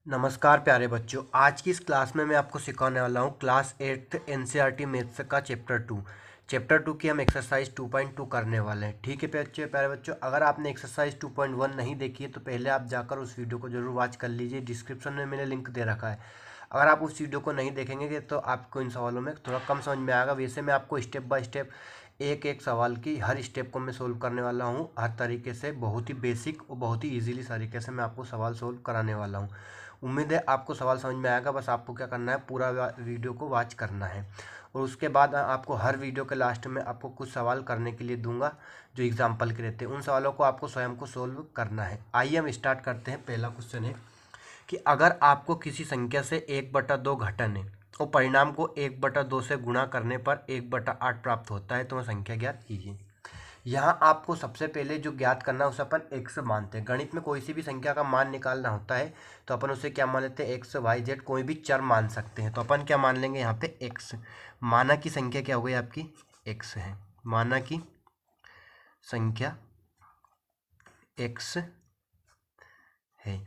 नमस्कार प्यारे बच्चों। आज की इस क्लास में मैं आपको सिखाने वाला हूँ क्लास 8th एनसीईआरटी मैथ्स का चैप्टर 2 की हम एक्सरसाइज 2.2 करने वाले हैं। ठीक है प्यारे बच्चों, अगर आपने एक्सरसाइज 2.1 नहीं देखी है तो पहले आप जाकर उस वीडियो को जरूर वॉच कर लीजिए। डिस्क्रिप्शन में मैंने लिंक दे रखा है। अगर आप उस वीडियो को नहीं देखेंगे तो आपको इन सवालों में थोड़ा कम समझ में आएगा। वैसे मैं आपको स्टेप बाय स्टेप एक एक सवाल की हर स्टेप को मैं सोल्व करने वाला हूँ। हर तरीके से बहुत ही बेसिक और बहुत ही ईजिली तरीके से मैं आपको सवाल सोल्व कराने वाला हूँ। उम्मीद है आपको सवाल समझ में आएगा। बस आपको क्या करना है, पूरा वीडियो को वॉच करना है और उसके बाद आपको हर वीडियो के लास्ट में आपको कुछ सवाल करने के लिए दूंगा जो एग्जाम्पल के रहते हैं। उन सवालों को आपको स्वयं को सोल्व करना है। आइए हम स्टार्ट करते हैं। पहला क्वेश्चन है कि अगर आपको किसी संख्या से 1/2 घटन है और परिणाम को 1/2 से गुणा करने पर 1/8 प्राप्त होता है तो वह संख्या ज्ञात कीजिए। यहाँ आपको सबसे पहले जो ज्ञात करना है उसे अपन एक्स मानते हैं। गणित में कोई सी भी संख्या का मान निकालना होता है तो अपन उसे क्या मान लेते हैं, एक्स वाई जेड कोई भी चर मान सकते हैं। तो अपन क्या मान लेंगे यहाँ पे एक्स। माना की संख्या क्या हो गई आपकी, एक्स है। माना की संख्या एक्स है।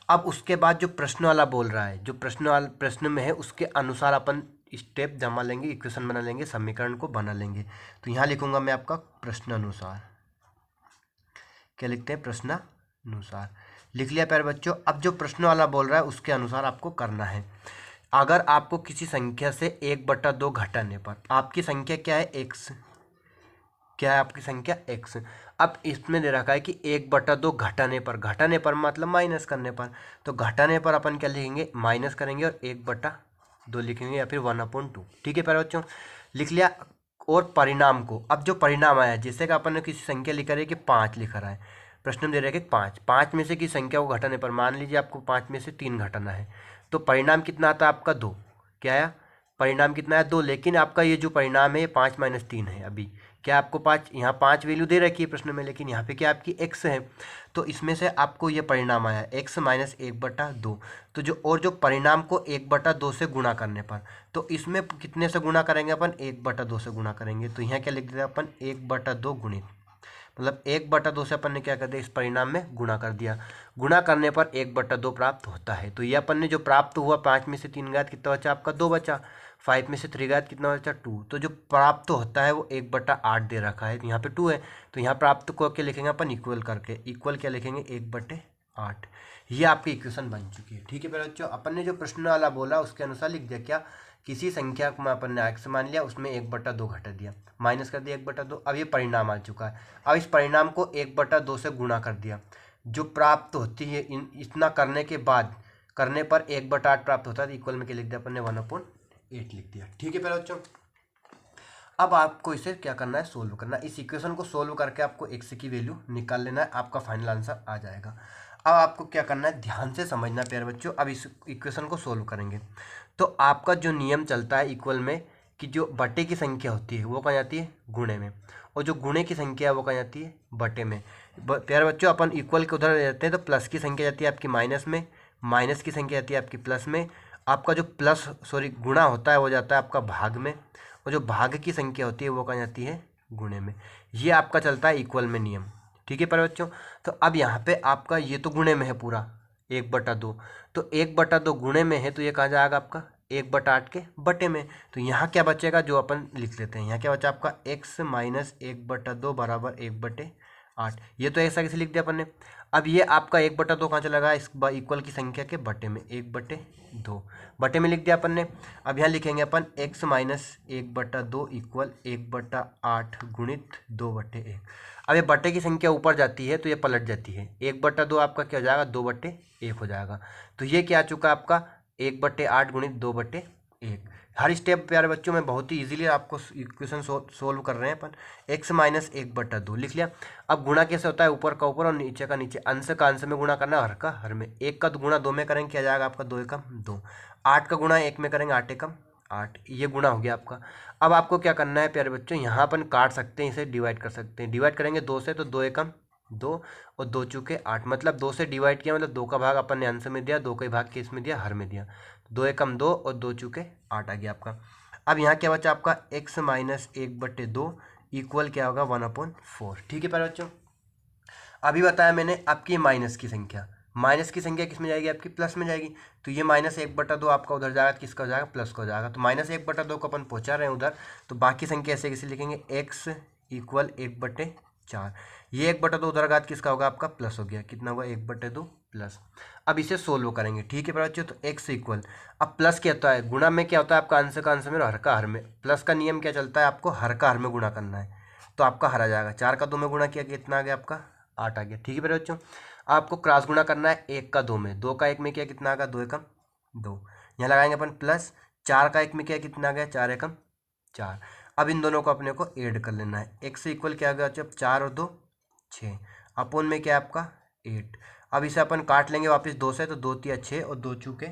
अब उसके बाद जो प्रश्न वाला बोल रहा है, जो प्रश्न में है उसके अनुसार अपन स्टेप जमा लेंगे, इक्वेशन बना लेंगे, समीकरण को बना लेंगे। तो यहाँ लिखूंगा मैं आपका प्रश्न अनुसार। क्या लिखते हैं, प्रश्नानुसार। लिख लिया प्यारे बच्चों। अब जो प्रश्न वाला बोल रहा है उसके अनुसार आपको करना है। अगर आपको किसी संख्या से 1/2 घटाने पर, आपकी संख्या क्या है, एक्स। क्या है आपकी संख्या, एक्स। अब इसमें दे रखा है कि 1/2 घटाने पर मतलब माइनस करने पर। तो घटाने पर अपन क्या लिखेंगे, माइनस करेंगे और 1/2 लिखेंगे या फिर 1/2। ठीक है प्यारे बच्चों, लिख लिया। और परिणाम को, अब जो परिणाम आया, जैसे कि अपन ने किसी संख्या लिखा है कि 5 लिखा रहा है, प्रश्न में दे रहा है कि 5 में से किसी संख्या को घटाने पर, मान लीजिए आपको 5 में से 3 घटाना है तो परिणाम कितना आता है आपका, 2। क्या आया, परिणाम कितना है, 2। लेकिन आपका ये जो परिणाम है ये 5 - 3 है। अभी क्या आपको 5, यहाँ 5 वैल्यू दे रखी है प्रश्न में, लेकिन यहाँ पे क्या आपकी एक्स है। तो इसमें से आपको ये परिणाम आया एक्स माइनस 1/2। तो जो और जो परिणाम को 1/2 से गुणा करने पर, तो इसमें कितने से गुणा करेंगे अपन, 1/2 से गुणा करेंगे। तो यहाँ क्या लिख देते हैं अपन, 1/2 गुणित, मतलब 1/2 से अपन ने क्या कर दिया, इस परिणाम में गुणा कर दिया। गुणा करने पर 1/2 प्राप्त होता है। तो ये अपन ने जो प्राप्त हुआ, 5 में से 3 गया कितना बचा आपका, 2 बचा। 5 में से 3 गया कितना बचा, 2। तो जो प्राप्त होता है वो 1/8 दे रखा है, यहाँ पे 2 है। तो यहाँ प्राप्त को क्या लिखेंगे अपन, इक्वल करके, इक्वल क्या लिखेंगे, 1/8। ये आपकी इक्वेशन बन चुकी है। ठीक है प्यारे बच्चों, अपन ने जो प्रश्न वाला बोला उसके अनुसार लिख दिया। क्या, किसी संख्या को अपन ने एक्स मान लिया, उसमें 1/2 घटा दिया, माइनस कर दिया 1/2। अब ये परिणाम आ चुका है। अब इस परिणाम को 1/2 से गुणा कर दिया। जो प्राप्त होती है इतना करने के बाद, करने पर 1/8 प्राप्त होता है। इक्वल में क्या लिख दिया अपन ने, 1/8 लिख दिया। ठीक है प्यारे बच्चों, अब आपको इसे क्या करना है, सोल्व करना है। इस इक्वेशन को सोल्व करके आपको एक्स की वैल्यू निकाल लेना है, आपका फाइनल आंसर आ जाएगा। अब आपको क्या करना है, ध्यान से समझना प्यारे बच्चों। अब इस इक्वेशन को सोल्व करेंगे तो आपका जो नियम चलता है इक्वल में, कि जो बटे की संख्या होती है वो कहाँ जाती है, गुणे में, और जो गुणे की संख्या है वो कहाँ जाती है, बटे में। प्यारे बच्चों, अपन इक्वल के उधर जाते हैं तो प्लस की संख्या जाती है आपकी माइनस में, माइनस की संख्या जाती है आपकी प्लस में। आपका जो गुणा होता है वो जाता है आपका भाग में, और जो भाग की संख्या होती है वो कहाँ जाती है, गुणे में। ये आपका चलता है इक्वल में नियम। ठीक है प्यारे बच्चों, तो अब यहाँ पे आपका ये तो गुणे में है पूरा 1/2, तो 1/2 गुणे में है तो ये कहाँ जाएगा आपका 1/8 के बटे में। तो यहाँ क्या बचेगा, जो अपन लिख लेते हैं, यहाँ क्या बचा आपका x माइनस 1/2 बराबर 1/8। ये तो ऐसा कैसे लिख दिया अपन ने। अब ये आपका 1/2 कहाँ चला गया, इस इक्वल की संख्या के बटे में, 1/2 बटे में लिख दिया अपन ने। अब यहाँ लिखेंगे अपन x माइनस 1/2 इक्वल 1/8 गुणित 2/1। अब ये बटे की संख्या ऊपर जाती है तो ये पलट जाती है, 1/2 आपका क्या हो जाएगा, 2/1 हो जाएगा। तो ये क्या आ चुका आपका 1/8 गुणित 2/1। हर स्टेप प्यारे बच्चों में बहुत ही इजीली आपको इक्वेशन सोल्व कर रहे हैं अपन। x माइनस 1/2 लिख लिया। अब गुणा कैसे होता है, ऊपर का ऊपर और नीचे का नीचे, अंश का अंश में गुणा करना, हर का हर में। 1 का गुणा 2 में करेंगे क्या जाएगा आपका, 2 एकम 2। 8 का गुणा 1 में करेंगे, 8 एकम 8। ये गुणा हो गया आपका। अब आपको क्या करना है प्यारे बच्चों, यहाँ अपन काट सकते हैं, इसे डिवाइड कर सकते हैं। डिवाइड करेंगे 2 से तो 2 एकम 2 और 2 चुके 8, मतलब 2 से डिवाइड किया मतलब 2 का भाग अपन ने अंश में दिया, 2 का भाग किस में दिया, हर में दिया। 2 एकम 2 और 2 चुके 8 आ गया आपका। अब यहाँ क्या बचा आपका x माइनस 1/2 इक्वल क्या होगा, 1/4। ठीक है प्यारे बच्चों, अभी बताया मैंने आपकी माइनस की संख्या, माइनस की संख्या किस में जाएगी आपकी, प्लस में जाएगी। तो ये -1/2 आपका उधर जाएगा तो किसका हो जाएगा, प्लस का हो जाएगा। तो -1/2 को अपन पहुँचा रहे हैं उधर, तो बाकी संख्या ऐसे कैसे लिखेंगे, x = 1/4। ये 1/2 उधर घात किसका होगा, आपका प्लस हो गया, कितना होगा 1/2 प्लस। अब इसे सोल्व करेंगे, ठीक है बच्चों। तो x इक्वल, अब प्लस क्या होता है, गुणा में क्या होता है आपका, अंश का अंश में और हर का हर में। प्लस का नियम क्या चलता है, आपको हर का हर में गुणा करना है, तो आपका हर आ जाएगा। 4 का 2 में गुणा किया, कितना आ गया आपका 8 आ गया, ठीक है बच्चों। आपको क्रॉस गुणा करना है 1 का 2 में, 2 का 1 में किया कितना आ गया, 2 एकम 2। यहाँ लगाएंगे अपन प्लस, 4 का 1 में किया कितना आ गया, 4 एकम 4। अब इन दोनों को अपने को ऐड कर लेना है। x इक्वल क्या आ गया, जब 4 और 2 6, अपोन में क्या है आपका 8। अब इसे अपन काट लेंगे वापस 2 से, तो 2 तिया 6 और 2 चूके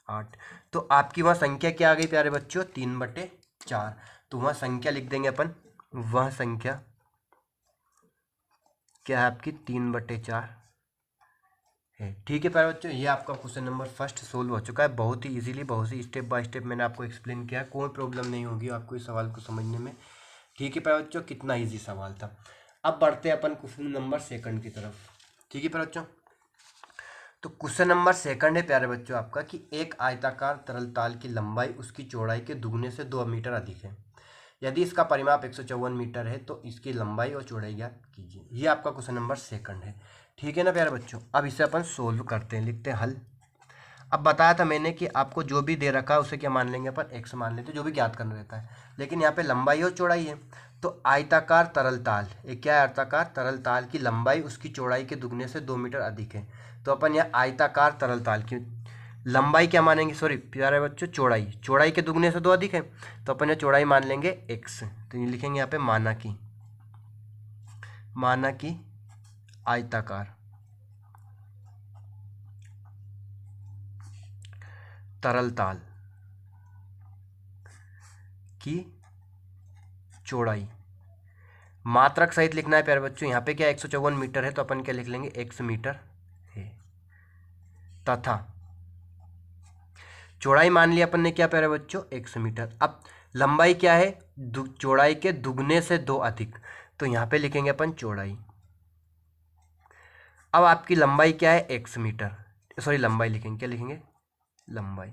8। तो आपकी वहाँ संख्या क्या आ गई प्यारे बच्चों, 3/4। तो वहाँ संख्या लिख देंगे अपन, वह संख्या क्या है आपकी 3/4 है, ठीक है प्यारे बच्चों। ये आपका क्वेश्चन नंबर फर्स्ट सोल्व हो चुका है, बहुत ही इजीली, बहुत ही स्टेप बाय स्टेप मैंने आपको एक्सप्लेन किया है, कोई प्रॉब्लम नहीं होगी आपको इस सवाल को समझने में, ठीक है प्यारे बच्चों। कितना इजी सवाल था। अब बढ़ते हैं अपन क्वेश्चन नंबर सेकंड की तरफ, ठीक है प्यारे बच्चों। तो क्वेश्चन नंबर सेकंड है प्यारे बच्चों आपका कि एक आयताकार तरल ताल की लंबाई उसकी चौड़ाई के दुगने से 2 मीटर अधिक है। यदि इसका परिमाप 154 मीटर है तो इसकी लंबाई और चौड़ाई ज्ञात कीजिए। ये आपका क्वेश्चन नंबर सेकंड है, ठीक है ना प्यारे बच्चों। अब इसे अपन सोल्व करते हैं, लिखते हैं हल। अब बताया था मैंने कि आपको जो भी दे रखा है उसे क्या मान लेंगे अपन, x मान लेते हैं, जो भी ज्ञात करना रहता है। लेकिन यहाँ पे लंबाई और चौड़ाई है, तो आयताकार तरल ताल, एक क्या है, आयताकार तरल ताल की लंबाई उसकी चौड़ाई के दुगने से 2 मीटर अधिक है। तो अपन यहाँ आयताकार तरल ताल की लंबाई क्या मानेंगे, सॉरी प्यारे बच्चों, चौड़ाई, चौड़ाई के दुगने से 2 अधिक है, तो अपन यहाँ चौड़ाई मान लेंगे x। तो ये लिखेंगे यहाँ पे माना की आयताकार तरल ताल की चौड़ाई, मात्रक सहित लिखना है प्यारे बच्चों। यहाँ पे क्या 154 मीटर है, तो अपन क्या लिख लेंगे, x मीटर है, तथा चौड़ाई मान लिया अपन ने क्या प्यारे बच्चों, 100 मीटर। अब लंबाई क्या है, चौड़ाई के दुगने से 2 अधिक, तो यहाँ पे लिखेंगे अपन चौड़ाई। अब आपकी लंबाई क्या है, 100 मीटर, सॉरी लंबाई लिखेंगे, क्या लिखेंगे, लंबाई।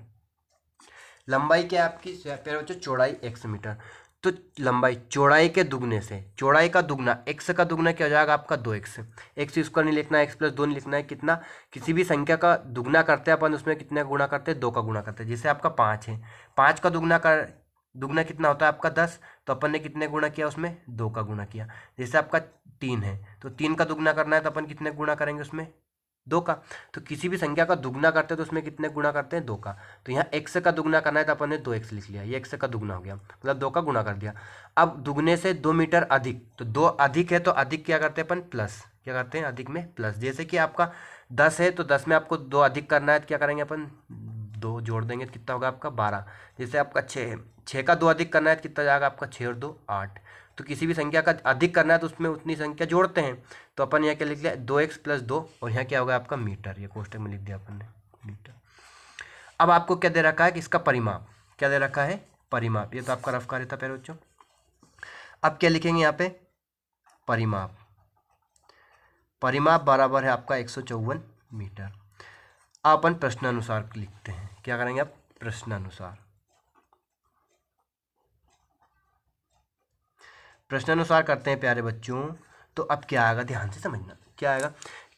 लंबाई क्या है आपकी प्यारे बच्चों, चौड़ाई 100 मीटर। तो लंबाई चौड़ाई के दुगने से, चौड़ाई का दुगना, x का दुगना क्या हो जाएगा आपका 2x। x स्क्वायर नहीं लिखना है, x + 2 नहीं लिखना है, कितना, किसी भी संख्या का दुगना करते हैं अपन, उसमें कितने गुणा करते हैं, 2 का गुणा करते हैं। जैसे आपका 5 है, 5 का दुगना कितना होता है आपका 10, तो अपन ने कितने गुणा किया उसमें, 2 का गुणा किया। जैसे आपका 3 है, तो 3 का दुगना करना है, तो अपन कितने गुणा करेंगे उसमें, 2 का। तो किसी भी संख्या का दुगना करते हैं तो उसमें कितने गुणा करते हैं, 2 का। तो यहाँ x का दुगना करना है, तो अपन ने 2x लिख लिया, ये x का दुगना हो गया, मतलब 2 का गुणा कर दिया। अब दुगने से 2 मीटर अधिक, तो 2 अधिक है, तो अधिक क्या करते हैं अपन, प्लस, क्या करते हैं, अधिक में प्लस। जैसे कि आपका 10 है, तो 10 में आपको 2 अधिक करना है, तो क्या करेंगे अपन, 2 जोड़ देंगे, तो कितना होगा आपका 12। जैसे आपका 6 का 2 अधिक करना है, तो कितना जाएगा आपका 6 और 2 8। तो किसी भी संख्या का अधिक करना है तो उसमें उतनी संख्या जोड़ते हैं। तो अपन यहाँ क्या लिख लिया, 2x + 2, और यहाँ क्या होगा आपका मीटर, ये कोष्टक में लिख दिया अपन ने मीटर। अब आपको क्या दे रखा है कि इसका परिमाप, क्या दे रखा है, परिमाप। ये तो आपका रफ कार्य था प्यारे बच्चों। अब क्या लिखेंगे यहाँ पे, परिमाप, परिमाप बराबर है आपका 154 मीटर। अपन प्रश्नानुसार लिखते हैं, क्या करेंगे आप, प्रश्नानुसार। प्रश्नानुसार करते हैं प्यारे बच्चों। तो अब क्या आएगा, ध्यान से समझना, क्या आएगा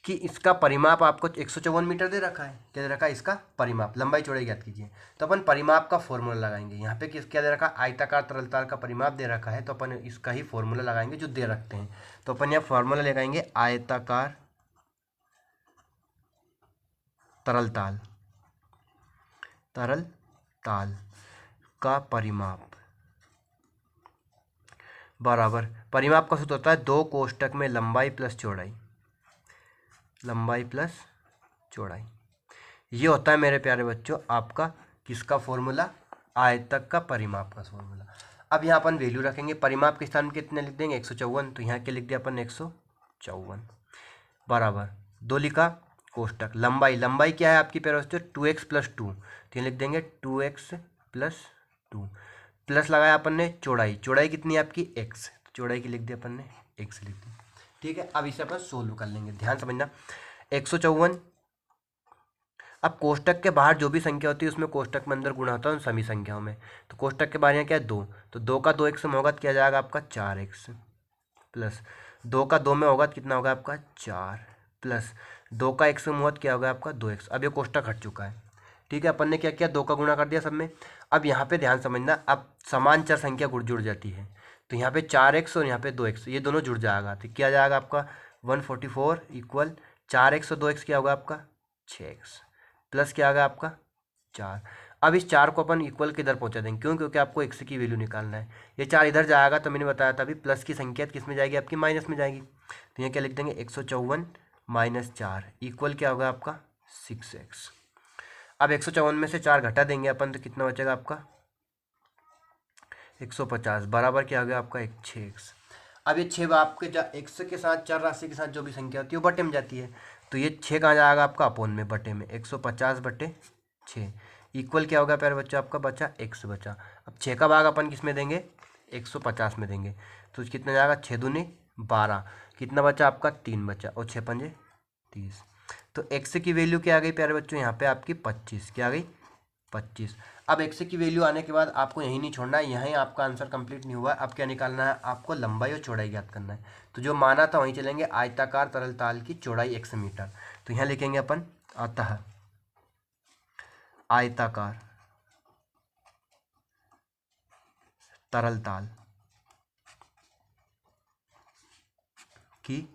कि इसका परिमाप आपको 154 मीटर दे रखा है, क्या दे रखा है, इसका परिमाप, लंबाई चौड़ाई ज्ञात कीजिए। तो अपन परिमाप का फॉर्मूला लगाएंगे। यहाँ पे क्या दे रखा है, आयताकार तरल ताल का परिमाप दे रखा है, तो अपन इसका ही फॉर्मूला लगाएंगे जो दे रखते हैं। तो अपन यहाँ फॉर्मूला लगाएंगे, आयताकार तरल ताल का परिमाप बराबर, परिमाप का सूत्र होता है 2 कोष्टक में लंबाई प्लस चौड़ाई, लंबाई प्लस चौड़ाई। ये होता है मेरे प्यारे बच्चों आपका किसका फॉर्मूला, आयतक का परिमाप का फॉर्मूला। अब यहाँ अपन वैल्यू रखेंगे, परिमाप के स्थान में कितने लिख देंगे, 154, तो यहाँ के लिख दिया अपन 154 बराबर 2 लिखा कोष्टक, लंबाई, लंबाई क्या है आपकी प्यारे बच्चों, 2x + 2, तो यहाँ लिख देंगे 2x + 2, प्लस लगाया अपन ने चौड़ाई, चौड़ाई कितनी है आपकी x, तो चौड़ाई की लिख दी अपन ने x लिख दी, ठीक है। अब इसे अपन सोल्व कर लेंगे, ध्यान समझना, 154 अब कोष्टक के बाहर जो भी संख्या होती है उसमें कोष्टक में अंदर गुणा होता है उन सभी संख्याओं में। तो कोष्टक के बाहर यहाँ क्या है 2, तो 2 का 2x में होगा क्या जाएगा आपका 4x, प्लस 2 का 2 में होगा कितना होगा आपका 4, प्लस 2 का x में होगा क्या होगा आपका 2x। अब ये कोष्टक हट चुका है। ठीक है, अपन ने क्या किया 2 का गुणा कर दिया सब में। अब यहाँ पे ध्यान समझना, अब समान चर संख्या जुड़ जाती है, तो यहाँ पे 4x और यहाँ पे 2x ये दोनों जुड़ जाएगा, तो क्या जाएगा आपका 144 इक्वल 4x और 2x क्या होगा आपका 6x, प्लस क्या होगा आपका 4। अब इस 4 को अपन इक्वल किधर पहुँचा देंगे, क्यों, क्योंकि आपको x की वैल्यू निकालना है। ये 4 इधर जाएगा तो मैंने बताया था अभी प्लस की संख्या किस में जाएगी आपकी माइनस में जाएगी, तो यहाँ क्या लिख देंगे 154 माइनस 4 इक्वल क्या होगा आपका 6x। अब 154 में से 4 घटा देंगे अपन तो कितना बचेगा आपका 150 बराबर क्या हो गया आपका 6x। अब ये 6 आपके x के साथ चर राशि के साथ जो भी संख्या होती है वो बटे में जाती है, तो ये 6 कहाँ जाएगा आपका अपोन में बटे में 150 बटे 6 इक्वल क्या होगा प्यारे बच्चा आपका बचा x बचा। अब 6 का भाग अपन किस में देंगे 150 में देंगे, तो कितना जाएगा 6 दूनी 12, कितना बचा आपका 3 बचा और 6 पंजे 30। तो x की वैल्यू क्या आ गई प्यारे बच्चों यहाँ पे आपकी 25, क्या आ गई 25। अब x की वैल्यू आने के बाद आपको यहीं नहीं छोड़ना है, यहीं आपका आंसर कंप्लीट नहीं हुआ। अब क्या निकालना है आपको लंबाई और चौड़ाई ज्ञात करना है, तो जो माना था वहीं चलेंगे। आयताकार तरल ताल की चौड़ाई 1 मीटर, तो यहाँ लिखेंगे अपन अतः आयताकार तरल ताल की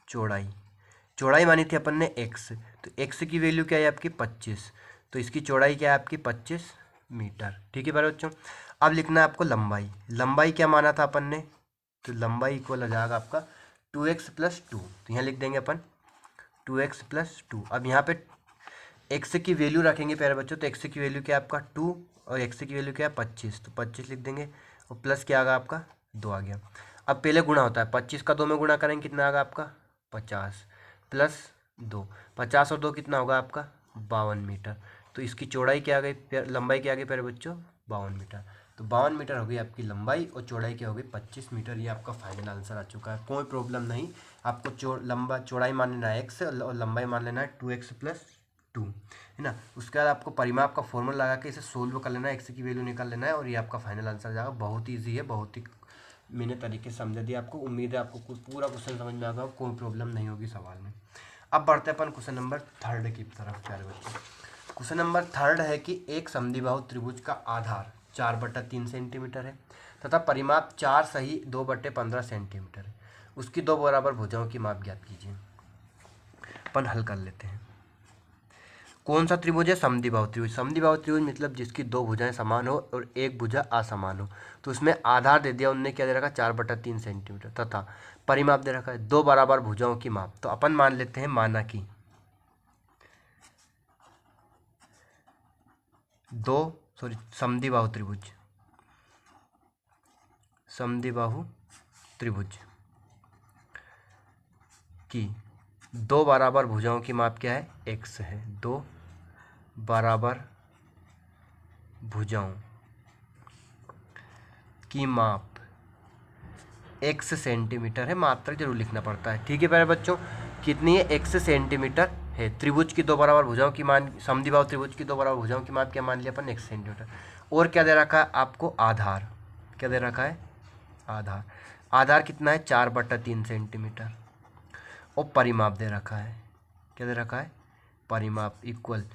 चौड़ाई मानी थी अपन ने x, तो x की वैल्यू क्या है आपकी 25, तो इसकी चौड़ाई क्या है आपकी 25 मीटर। ठीक है प्यारे बच्चों, अब लिखना है आपको लंबाई क्या माना था अपन ने, तो लंबाई इक्वल हो जाएगा आपका 2x प्लस 2, तो यहाँ लिख देंगे अपन 2x प्लस 2। अब यहाँ पे x की वैल्यू रखेंगे प्यारे बच्चों, तो x की वैल्यू क्या है आपका 2 और x की वैल्यू क्या है 25, तो 25 लिख देंगे और प्लस क्या आएगा आपका 2 आ गया। अब पहले गुणा होता है, 25 का 2 में गुणा करेंगे कितना आएगा आपका 50 प्लस 2, 50 और 2 कितना होगा आपका 52 मीटर। तो इसकी चौड़ाई क्या आ गई, लंबाई क्या आ गई प्यारे बच्चों 52 मीटर। तो 52 मीटर हो गई आपकी लंबाई और चौड़ाई क्या होगी 25 मीटर। ये आपका फाइनल आंसर आ चुका है, कोई प्रॉब्लम नहीं। आपको चौड़ाई मान लेना है x और लंबाई मान लेना है 2x प्लस 2, है ना। उसके बाद आपको परिमाप का फॉर्मूला लगा के इसे सोल्व कर लेना है, x की वैल्यू निकाल लेना है और ये आपका फाइनल आंसर जाएगा। बहुत ईजी है, बहुत ही मैंने तरीके से समझा दिया आपको। उम्मीद है आपको पूरा क्वेश्चन समझ में आ गया, कोई प्रॉब्लम नहीं होगी सवाल में। अब बढ़ते हैं अपन क्वेश्चन नंबर 3 की तरफ प्यारे बच्चों। क्वेश्चन नंबर 3 है कि एक समद्विबाहु त्रिभुज का आधार 4/3 सेंटीमीटर है तथा परिमाप 4 सही 2/15 सेंटीमीटर है। उसकी 2 बराबर भुजाओं की माप ज्ञात कीजिए। अपन हल कर लेते हैं। कौन सा त्रिभुज है, समद्विबाहु त्रिभुज। समद्विबाहु त्रिभुज मतलब जिसकी 2 भुजाएं समान हो और एक भुजा असमान हो। तो उसमें आधार दे दिया उनने, क्या दे रखा 4/3 सेंटीमीटर तथा परिमाप दे रखा है 2 बराबर भुजाओं की माप। तो अपन मान लेते हैं माना कि 2 समद्विबाहु त्रिभुज की 2 बराबर भुजाओं की माप क्या है x है। 2 बराबर भुजाओं की माप x सेंटीमीटर है। मात्रक जरूर लिखना पड़ता है, ठीक है प्यारे बच्चों। कितनी है x सेंटीमीटर है। त्रिभुज की 2 बराबर भुजाओं की मान, समद्विबाहु त्रिभुज की 2 बराबर भुजाओं की माप क्या मान लिया अपन x सेंटीमीटर। और क्या दे रखा है आपको आधार, क्या दे रखा है आधार कितना है 4/3 सेंटीमीटर और परिमाप दे रखा है, क्या दे रखा है परिमाप इक्वल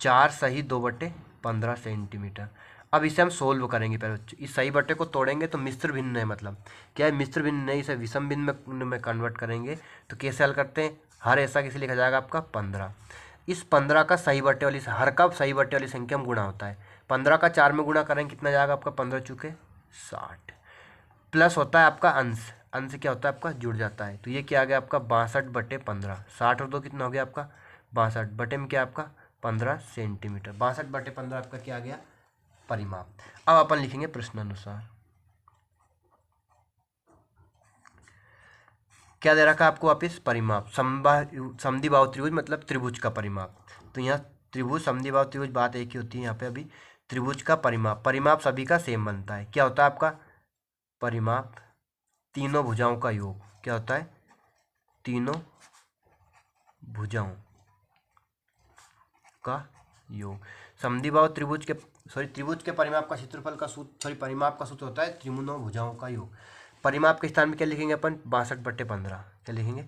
4 सही 2/15 सेंटीमीटर। अब इसे हम सोल्व करेंगे पहले बच्चों। इस सही बट्टे को तोड़ेंगे तो मिश्र भिन्न है, मतलब क्या है मिश्र भिन्न नहीं, इसे विषम भिन्न में कन्वर्ट करेंगे। तो कैसे हल करते हैं, हर ऐसा कैसे लिखा जाएगा आपका 15। इस 15 का सही बट्टे वाली, हर का सही बट्टे वाली संख्या में गुणा होता है। 15 का 4 में गुणा करेंगे कितना जाएगा आपका 15 चुके 60, प्लस होता है आपका अंश क्या होता है आपका जुड़ जाता है। तो ये क्या आ गया आपका 62/15, 60 और 2 कितना हो गया आपका 62 बटे में क्या आपका 15 सेंटीमीटर। 62/15 आपका क्या आ गया परिमाप। अब अपन लिखेंगे प्रश्नानुसार। क्या दे रखा है आपको वापिस परिमाप, समद्विबाहु त्रिभुज मतलब त्रिभुज का परिमाप। तो यहाँ त्रिभुज समद्विबाहु त्रिभुज बात एक ही होती है, यहाँ पे अभी त्रिभुज का परिमाप सभी का सेम बनता है। क्या होता है आपका परिमाप तीनों भुजाओं का योग, क्या होता है तीनों भुजाओं का योग। समद्विबाहु त्रिभुज के त्रिभुज के परिमाप का क्षेत्रफल का सूत्र परिमाप का सूत्र होता है त्रिभुजों भुजाओं का योग। परिमाप के स्थान में क्या लिखेंगे अपन 62/15, क्या लिखेंगे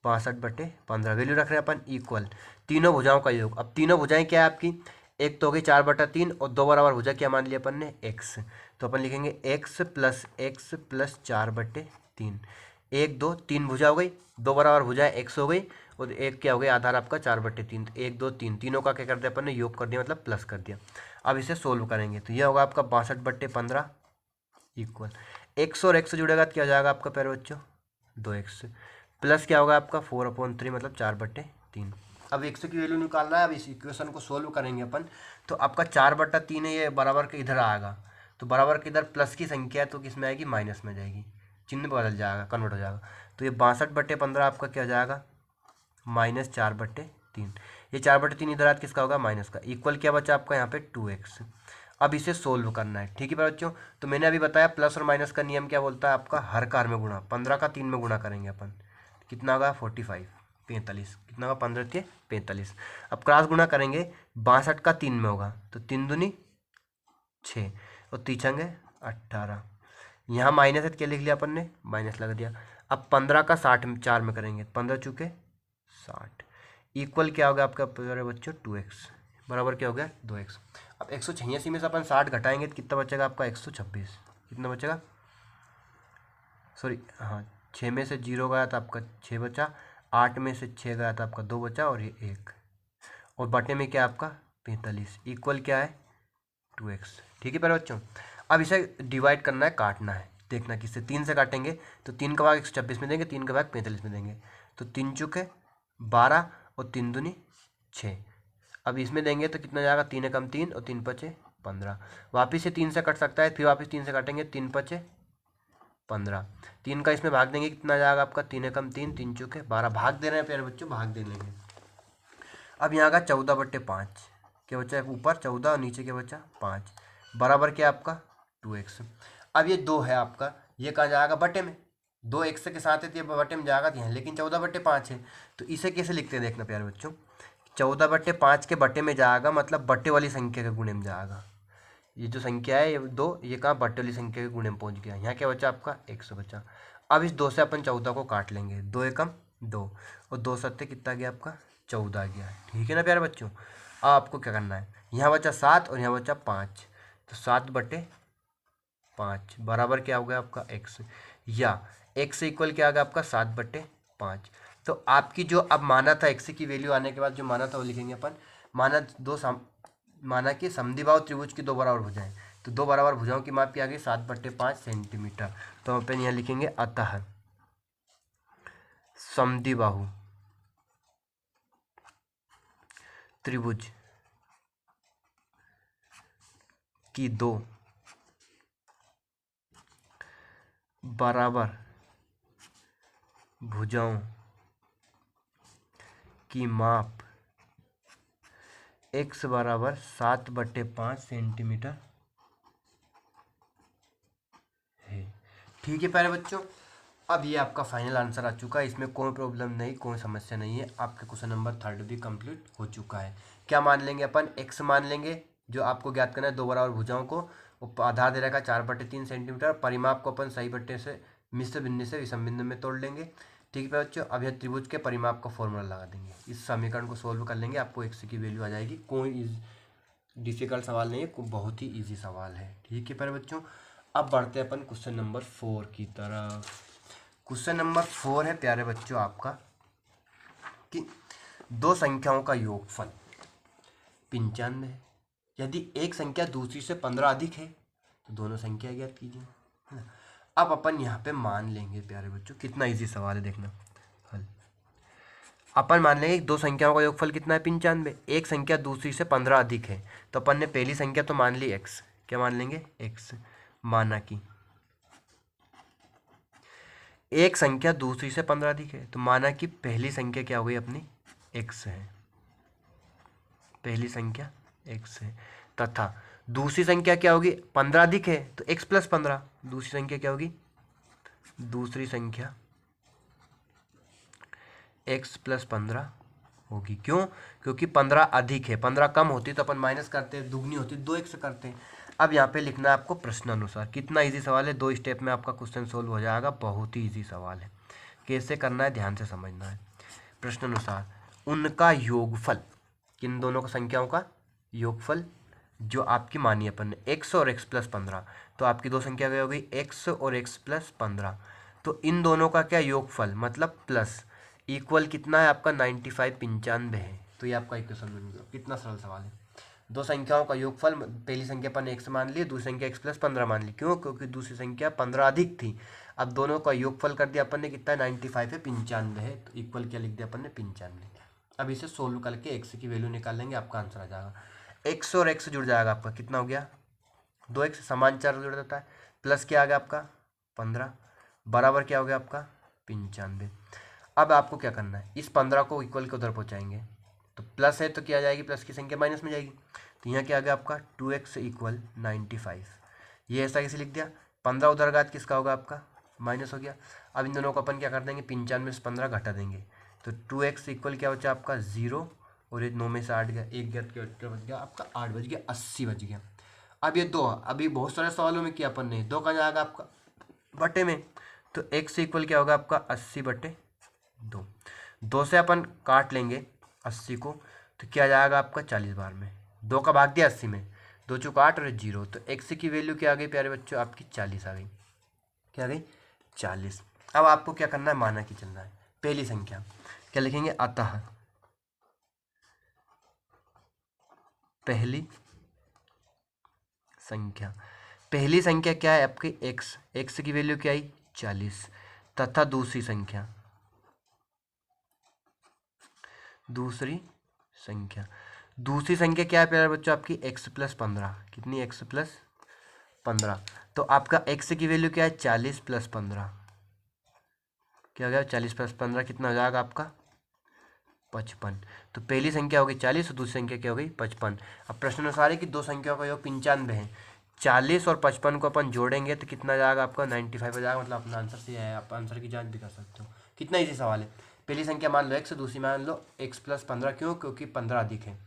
62/15। वैल्यू रख रहे हैं अपन इक्वल तीनों भुजाओं का योग। अब तीनों भुजाएं क्या है आपकी, एक तो हो गई 4/3 और दो बराबर भुजा क्या मान लिया अपन ने x, तो अपन लिखेंगे x प्लस 4/3। एक दो तीन भुजा हो गई, दो बराबर भुजा x हो गई और एक क्या हो गया आधार आपका 4/3, तो 1 2 3 तीनों का क्या कर दिया अपन ने योग कर दिया, मतलब प्लस कर दिया। अब इसे सोल्व करेंगे तो यह होगा आपका 62/15 इक्वल x और x जुड़ेगा तो क्या हो जाएगा आपका प्यारे बच्चों 2x प्लस क्या होगा आपका 4/3 मतलब 4/3। अब x की वैल्यू निकालना है। अब इस इक्वेशन को सोल्व करेंगे अपन तो आपका 4/3 है, ये बराबर के इधर आएगा तो बराबर के इधर प्लस की संख्या है तो किस में आएगी, माइनस में जाएगी, चिन्ह बदल जाएगा, कन्वर्ट हो जाएगा। तो ये 62/15 आपका क्या हो जाएगा -4/3। ये 4/3 इधर आता किसका होगा, माइनस का। इक्वल क्या बचा आपका यहाँ पे 2x। अब इसे सोल्व करना है, ठीक है प्यारे बच्चों। तो मैंने अभी बताया प्लस और माइनस का नियम क्या बोलता है आपका, हर कार में गुणा। 15 का 3 में गुणा करेंगे अपन, कितना होगा 45 कितना होगा 15 के 45। अब क्रॉस गुणा करेंगे 62 का 3 में होगा तो 3 दूनी 6 और 3 छंगे 18। यहाँ माइनस है तो क्या लिख लिया अपन ने, माइनस लगा दिया। अब 15 का 4 में करेंगे, 15 चुके 60 इक्वल क्या हो गया आपका प्यारे बच्चों 2x बराबर क्या हो गया 2x। अब 186 में से अपन 60 घटाएंगे तो कितना बचेगा आपका 126, कितना बचेगा सॉरी हाँ 6 में से 0 गया था आपका 6 बचा, 8 में से 6 गया था आपका 2 बचा और ये 1 और बटे में क्या आपका 45 इक्वल क्या है 2x। ठीक है प्यारे बच्चों। अब इसे डिवाइड करना है, काटना है। देखना किससे, 3 से काटेंगे तो 3 का भाग 126 में देंगे, 3 का भाग 45 में देंगे तो 3 चुके 12 और 3 दूनी 6। अब इसमें देंगे तो कितना जाएगा 3 कम 3 और 3 पचे 15। वापिस से 3 से कट सकता है, फिर वापस 3 से काटेंगे 3 पचे 15। 3 का इसमें भाग देंगे कितना जाएगा आपका 3 कम 3 3 चुके 12। भाग दे रहे हैं प्यारे बच्चों, भाग दे लेंगे। अब यहाँ का 14/5 क्या बचा है, ऊपर 14 और नीचे क्या बचा 5 बराबर क्या आपका 2x। अब ये 2 है आपका, ये कहाँ जाएगा बटे में, 2x के साथ है तो ये बटे में जाएगा यहाँ, लेकिन 14/5 है तो इसे कैसे लिखते हैं देखना प्यारे बच्चों। 14/5 के बटे में जाएगा मतलब बटे वाली संख्या के गुणे में जाएगा। ये जो संख्या है ये 2, ये कहाँ बटे वाली संख्या के गुणे में पहुँच गया। यहाँ क्या बचा आपका 100 बचा। अब इस 2 से अपन 14 को काट लेंगे, 2 एकम 2 और 2 सत्ते कितना गया आपका 14 गया। ठीक है ना प्यारे बच्चों। अब आपको क्या करना है, यहाँ बचा 7 और यहाँ बचा 5 तो 7/5 बराबर क्या हो गया आपका x, या x इक्वल क्या आ गया आपका 7/5। तो आपकी जो अब माना था x की वैल्यू आने के बाद जो माना था वो लिखेंगे अपन। माना कि समद्विबाहु त्रिभुज की दो बराबर भुजाएं, तो दो बराबर भुजाओं की माप क्या आ गई 7/5 सेंटीमीटर। तो अपन यहाँ लिखेंगे अतः समद्विबाहु त्रिभुज की दो बराबर भुजाओं की माप x बराबर 7/5 सेंटीमीटर है। ठीक है प्यारे बच्चों। अब ये आपका फाइनल आंसर आ चुका है, इसमें कोई प्रॉब्लम नहीं, कोई समस्या नहीं है। आपके क्वेश्चन नंबर 3 भी कंप्लीट हो चुका है। क्या मान लेंगे अपन, x मान लेंगे जो आपको ज्ञात करना है दो बराबर भुजाओं को, आधार दे रखा 4/3 सेंटीमीटर। परिमाप को अपन सही बट्टे से मिश्र बिंदु से विषम बिंदु में तोड़ लेंगे। ठीक है बच्चों। अब यह त्रिभुज के परिमाप का फॉर्मूला लगा देंगे, इस समीकरण को सोल्व कर लेंगे, आपको x की वैल्यू आ जाएगी। कोई डिफिकल्ट सवाल नहीं है, बहुत ही ईजी सवाल है। ठीक है प्यारे बच्चों। अब बढ़ते हैं अपन क्वेश्चन नंबर 4 की तरफ। क्वेश्चन नंबर 4 है प्यारे बच्चों आपका कि दो संख्याओं का योगफल 95 है। यदि एक संख्या दूसरी से 15 अधिक है तो दोनों संख्या ज्ञात कीजिए, है ना। अब अपन यहाँ पे मान लेंगे प्यारे बच्चों, कितना इजी सवाल है देखना। हल अपन मान लेंगे दो संख्याओं का योगफल कितना है 95। एक संख्या दूसरी से 15 अधिक है तो अपन ने पहली संख्या तो मान ली x, क्या मान लेंगे x। माना कि एक संख्या दूसरी से 15 अधिक है तो माना कि पहली संख्या क्या हो गई अपनी x है, पहली संख्या x है, तथा दूसरी संख्या क्या होगी 15 अधिक है तो x + 15। दूसरी संख्या क्या होगी, दूसरी संख्या x + 15 होगी। क्यों? क्योंकि 15 अधिक है, 15 कम होती तो अपन माइनस करते, दुगनी होती 2x करते। अब यहाँ पे लिखना है आपको प्रश्नानुसार। कितना इजी सवाल है, 2 स्टेप में आपका क्वेश्चन सोल्व हो जाएगा, बहुत ही इजी सवाल है। कैसे करना है ध्यान से समझना है। प्रश्नानुसार उनका योगफल, किन दोनों का संख्याओं का योगफल जो आपकी मानी अपन ने x और x प्लस 15, तो आपकी दो संख्या क्या हो गई x और x प्लस 15, तो इन दोनों का क्या योगफल मतलब प्लस इक्वल कितना है आपका 95 95 है। तो ये आपका इक्वेशन बन गया। कितना सरल सवाल है। दो संख्याओं का योगफल, पहली संख्या अपन x मान ली, दूसरी संख्या x प्लस 15 मान ली। क्यों? क्योंकि दूसरी संख्या 15 अधिक थी। अब दोनों का योगफल कर दिया अपन ने, कितना 95 है 95 है, तो इक्वल क्या लिख दिया अपन ने 95। अब इसे सोल्व करके x की वैल्यू निकाल लेंगे, आपका आंसर आ जाएगा। x और x जुड़ जाएगा आपका, कितना हो गया 2x, समान चार जुड़ जाता है, प्लस क्या आ गया आपका 15, बराबर क्या हो गया आपका 95। अब आपको क्या करना है, इस 15 को इक्वल के उधर पहुँचाएंगे, तो प्लस है तो क्या आ जाएगी, प्लस की संख्या माइनस में जाएगी, तो यहाँ क्या आ गया आपका 2x इक्वल 95। ये ऐसा कैसे लिख दिया, 15 उधर घात किसका होगा आपका माइनस हो गया। अब इन दोनों को अपन क्या कर देंगे, 95 से 15 घटा देंगे, तो 2x इक्वल क्या बचा आपका 0, और ये 9 में से 8 गया, एक गया तो बच गया आपका 8 बच गया, 80 बच गया। अब ये 2, अभी बहुत सारे सवालों में किया अपन ने, 2 का जाएगा आपका बटे में, तो x इक्वल क्या होगा आपका 80/2। 2 से अपन काट लेंगे 80 को, तो क्या जाएगा आपका 40 बार में, 2 का भाग दिया 80 में, 2 चौका 8 और 0, तो x की वैल्यू क्या आ गई प्यारे बच्चों आपकी 40 आ गई। क्या आ गई 40। अब आपको क्या करना है, माना कि चलना है। पहली संख्या क्या लिखेंगे, अतः पहली संख्या, पहली संख्या क्या है आपकी x, x की वैल्यू क्या आई 40, तथा दूसरी संख्या, दूसरी संख्या क्या है प्यारे बच्चों आपकी x प्लस 15, कितनी x प्लस 15, तो आपका x की वैल्यू क्या है 40 प्लस 15, क्या हो गया 40 प्लस 15 कितना हो जाएगा आपका 55। तो पहली संख्या हो गई 40 और दूसरी संख्या क्या हो गई 55। अब प्रश्न अनुसार है कि दो संख्याओं का योग 95 है, 40 और 55 को अपन जोड़ेंगे तो कितना जाएगा आपका 95 हो जाएगा, मतलब अपना आंसर से है, आप आंसर की जांच भी कर सकते हो। कितना इजी सवाल है। पहली संख्या मान लो x, दूसरी मान लो x प्लस 15, क्यों? क्योंकि 15 अधिक है।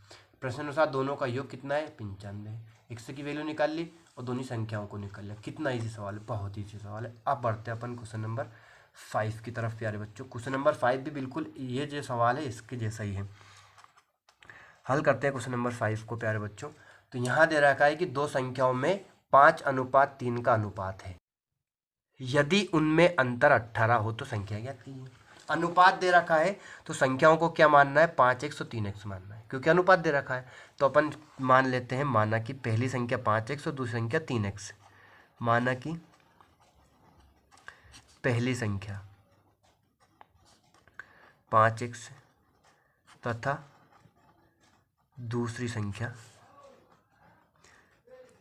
प्रश्न अनुसार दोनों का योग कितना है 95 है, x की वैल्यू निकाल ली और दोनों संख्याओं को निकाल लिया। कितना ईजी सवाल है, बहुत ईजी सवाल है। अब बढ़ते हैं अपन क्वेश्चन नंबर 5 की तरफ प्यारे बच्चों। क्वेश्चन नंबर 5 भी बिल्कुल ये जो सवाल है इसके जैसा ही है। हल करते हैं क्वेश्चन नंबर 5 को प्यारे बच्चों। तो यहाँ दे रखा है कि दो संख्याओं में 5:3 का अनुपात है, यदि उनमें अंतर 18 हो तो संख्या ज्ञात कीजिए। अनुपात दे रखा है तो संख्याओं को क्या मानना है 5x और 3x मानना है, क्योंकि अनुपात दे रखा है। तो अपन मान लेते हैं, माना कि पहली संख्या 5x और दूसरी संख्या 3x, माना कि पहली संख्या 5x तथा दूसरी संख्या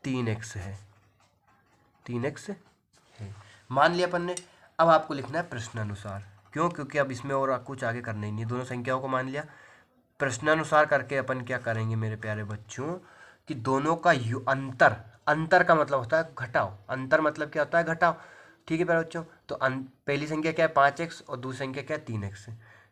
3x है, 3x है, मान लिया अपन ने। अब आपको लिखना है प्रश्नानुसार, क्यों? क्योंकि अब इसमें और कुछ आगे करना ही नहीं, दोनों संख्याओं को मान लिया। प्रश्नानुसार करके अपन क्या करेंगे मेरे प्यारे बच्चों कि दोनों का अंतर, अंतर का मतलब होता है घटाव, अंतर मतलब क्या होता है घटाव, ठीक है प्यारे बच्चों। तो पहली संख्या क्या है 5x और दूसरी संख्या क्या है 3x,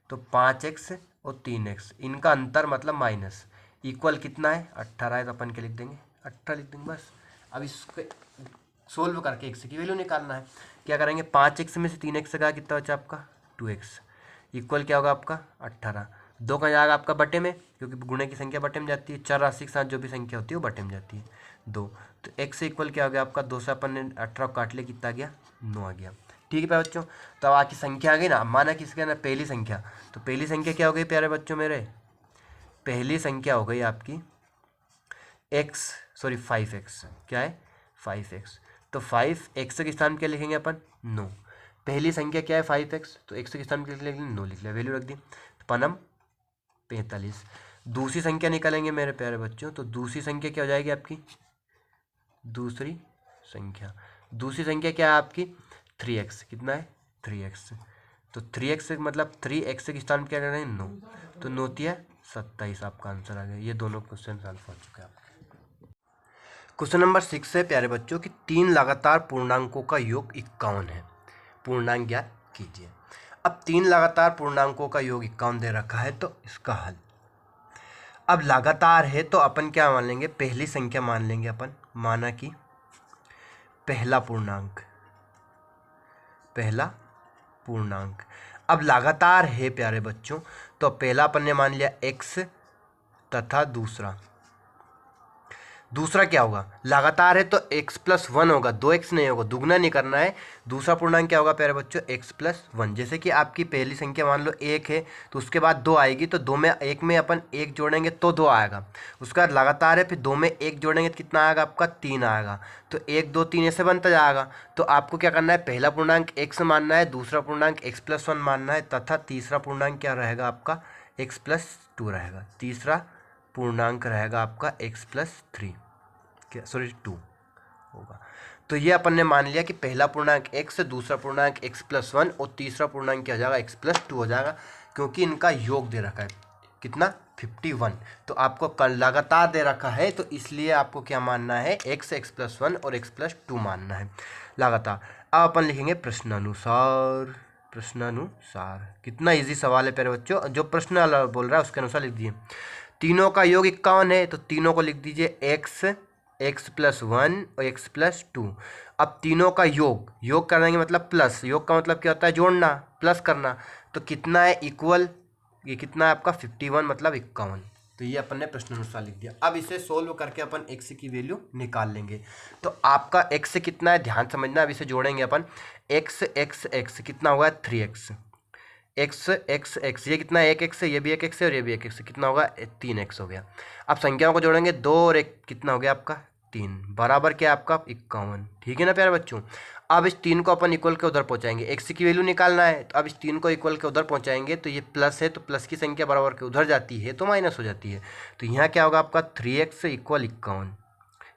तो 5x और 3x इनका अंतर मतलब माइनस, इक्वल कितना है 18 है, तो अपन क्या लिख देंगे 18 लिख देंगे बस। अब इसको सोल्व करके x की वैल्यू निकालना है। क्या करेंगे 5x में से 3x का कितना बचा आपका 2x, इक्वल क्या होगा आपका 18। 2 का जाएगा आपका बटे में, क्योंकि गुणे की संख्या बटे में जाती है, चर राशि के साथ जो भी संख्या होती है वो बटे में जाती है 2। तो x इक्वल क्या हो गया आपका 2 से अपन ने 18 काट लिया, कितना आ गया 9 आ गया, ठीक है बच्चों। तो अब आपकी संख्या आ गई ना, माना किसके ना पहली संख्या, तो पहली संख्या क्या हो गई प्यारे बच्चों मेरे, पहली संख्या हो गई आपकी 5x, क्या है 5x, तो 5x के स्थान क्या लिखेंगे अपन 9, पहली संख्या क्या है 5x, तो x के स्थान क्या लिख लेंगे 9 लिख लिया, वैल्यू रख दी, तो पनम 45। दूसरी संख्या निकालेंगे मेरे प्यारे बच्चों, तो दूसरी संख्या क्या हो जाएगी आपकी, दूसरी संख्या क्या है आपकी 3x, कितना है 3x, तो 3x मतलब 3x के स्थान क्या कर रहे हैं 9, तो 9 तिया 27 आपका आंसर आ गया। ये दोनों क्वेश्चन सॉल्व हो चुके हैं आपके। क्वेश्चन नंबर 6 है प्यारे बच्चों कि 3 लगातार पूर्णांकों का योग 51 है, पूर्णांक ज्ञात कीजिए। अब 3 लगातार पूर्णांकों का योग 51 दे रखा है, तो इसका हल अब लगातार है तो अपन क्या मान लेंगे, पहली संख्या मान लेंगे अपन, माना कि पहला पूर्णांक, पहला पूर्णांक। अब लगातार है प्यारे बच्चों, तो पहला अपन ने मान लिया x तथा दूसरा क्या होगा, लगातार है तो x+1 होगा, 2x नहीं होगा, दुगना नहीं करना है। दूसरा पूर्णांक क्या होगा प्यारे बच्चों, x+1। जैसे कि आपकी पहली संख्या मान लो 1 है, तो उसके बाद 2 आएगी, तो 2 में 1 में अपन 1 जोड़ेंगे तो 2 आएगा। उसके बाद लगातार है, फिर 2 में 1 जोड़ेंगे तो कितना आएगा आपका, 3 आएगा। तो 1 2 3 ऐसे बनता जाएगा। तो आपको क्या करना है, पहला पूर्णांक x मानना है, दूसरा पूर्णांक x+1 मानना है, तथा तीसरा पूर्णांक क्या रहेगा आपका, x+2 रहेगा। तीसरा पूर्णांक रहेगा आपका x+3, सॉरी 2 होगा। तो ये अपन ने मान लिया कि पहला पूर्णांक x, दूसरा पूर्णांक x+1 और तीसरा पूर्णांक क्या हो जाएगा, x+2 हो जाएगा, क्योंकि इनका योग दे रखा है कितना, 51। तो आपको कल लगातार दे रखा है, तो इसलिए आपको क्या मानना है, x, x+1 और x+2 मानना है लगातार। अब अपन लिखेंगे प्रश्नानुसार। प्रश्नानुसार कितना इजी सवाल है प्यारे बच्चों, जो प्रश्न बोल रहा है उसके अनुसार लिख दीजिए। तीनों का योग 51 है, तो तीनों को लिख दीजिए x, x+1 और x+2। अब तीनों का योग करने का मतलब प्लस, योग का मतलब क्या होता है, जोड़ना, प्लस करना। तो कितना है, इक्वल, ये कितना है आपका 51 मतलब 51। तो ये अपन ने प्रश्न अनुसार लिख दिया। अब इसे सोल्व करके अपन x की वैल्यू निकाल लेंगे। तो आपका x कितना है, ध्यान समझना। अब इसे जोड़ेंगे अपन, x कितना होगा, 3x, x ये कितना है, 1x है, ये भी 1x है और ये भी 1x है, कितना होगा, 3x हो गया। अब संख्याओं को जोड़ेंगे, 2 और 1 कितना हो गया आपका, 3, बराबर क्या है आपका, 51। ठीक है ना प्यारे बच्चों। अब इस 3 को अपन इक्वल के उधर पहुंचाएंगे, x की वैल्यू निकालना है, तो अब इस 3 को इक्वल के उधर पहुंचाएंगे, तो ये प्लस है, तो प्लस की संख्या बराबर के उधर जाती है तो माइनस हो जाती है। तो यहाँ क्या होगा आपका, 3x इक्वल 51।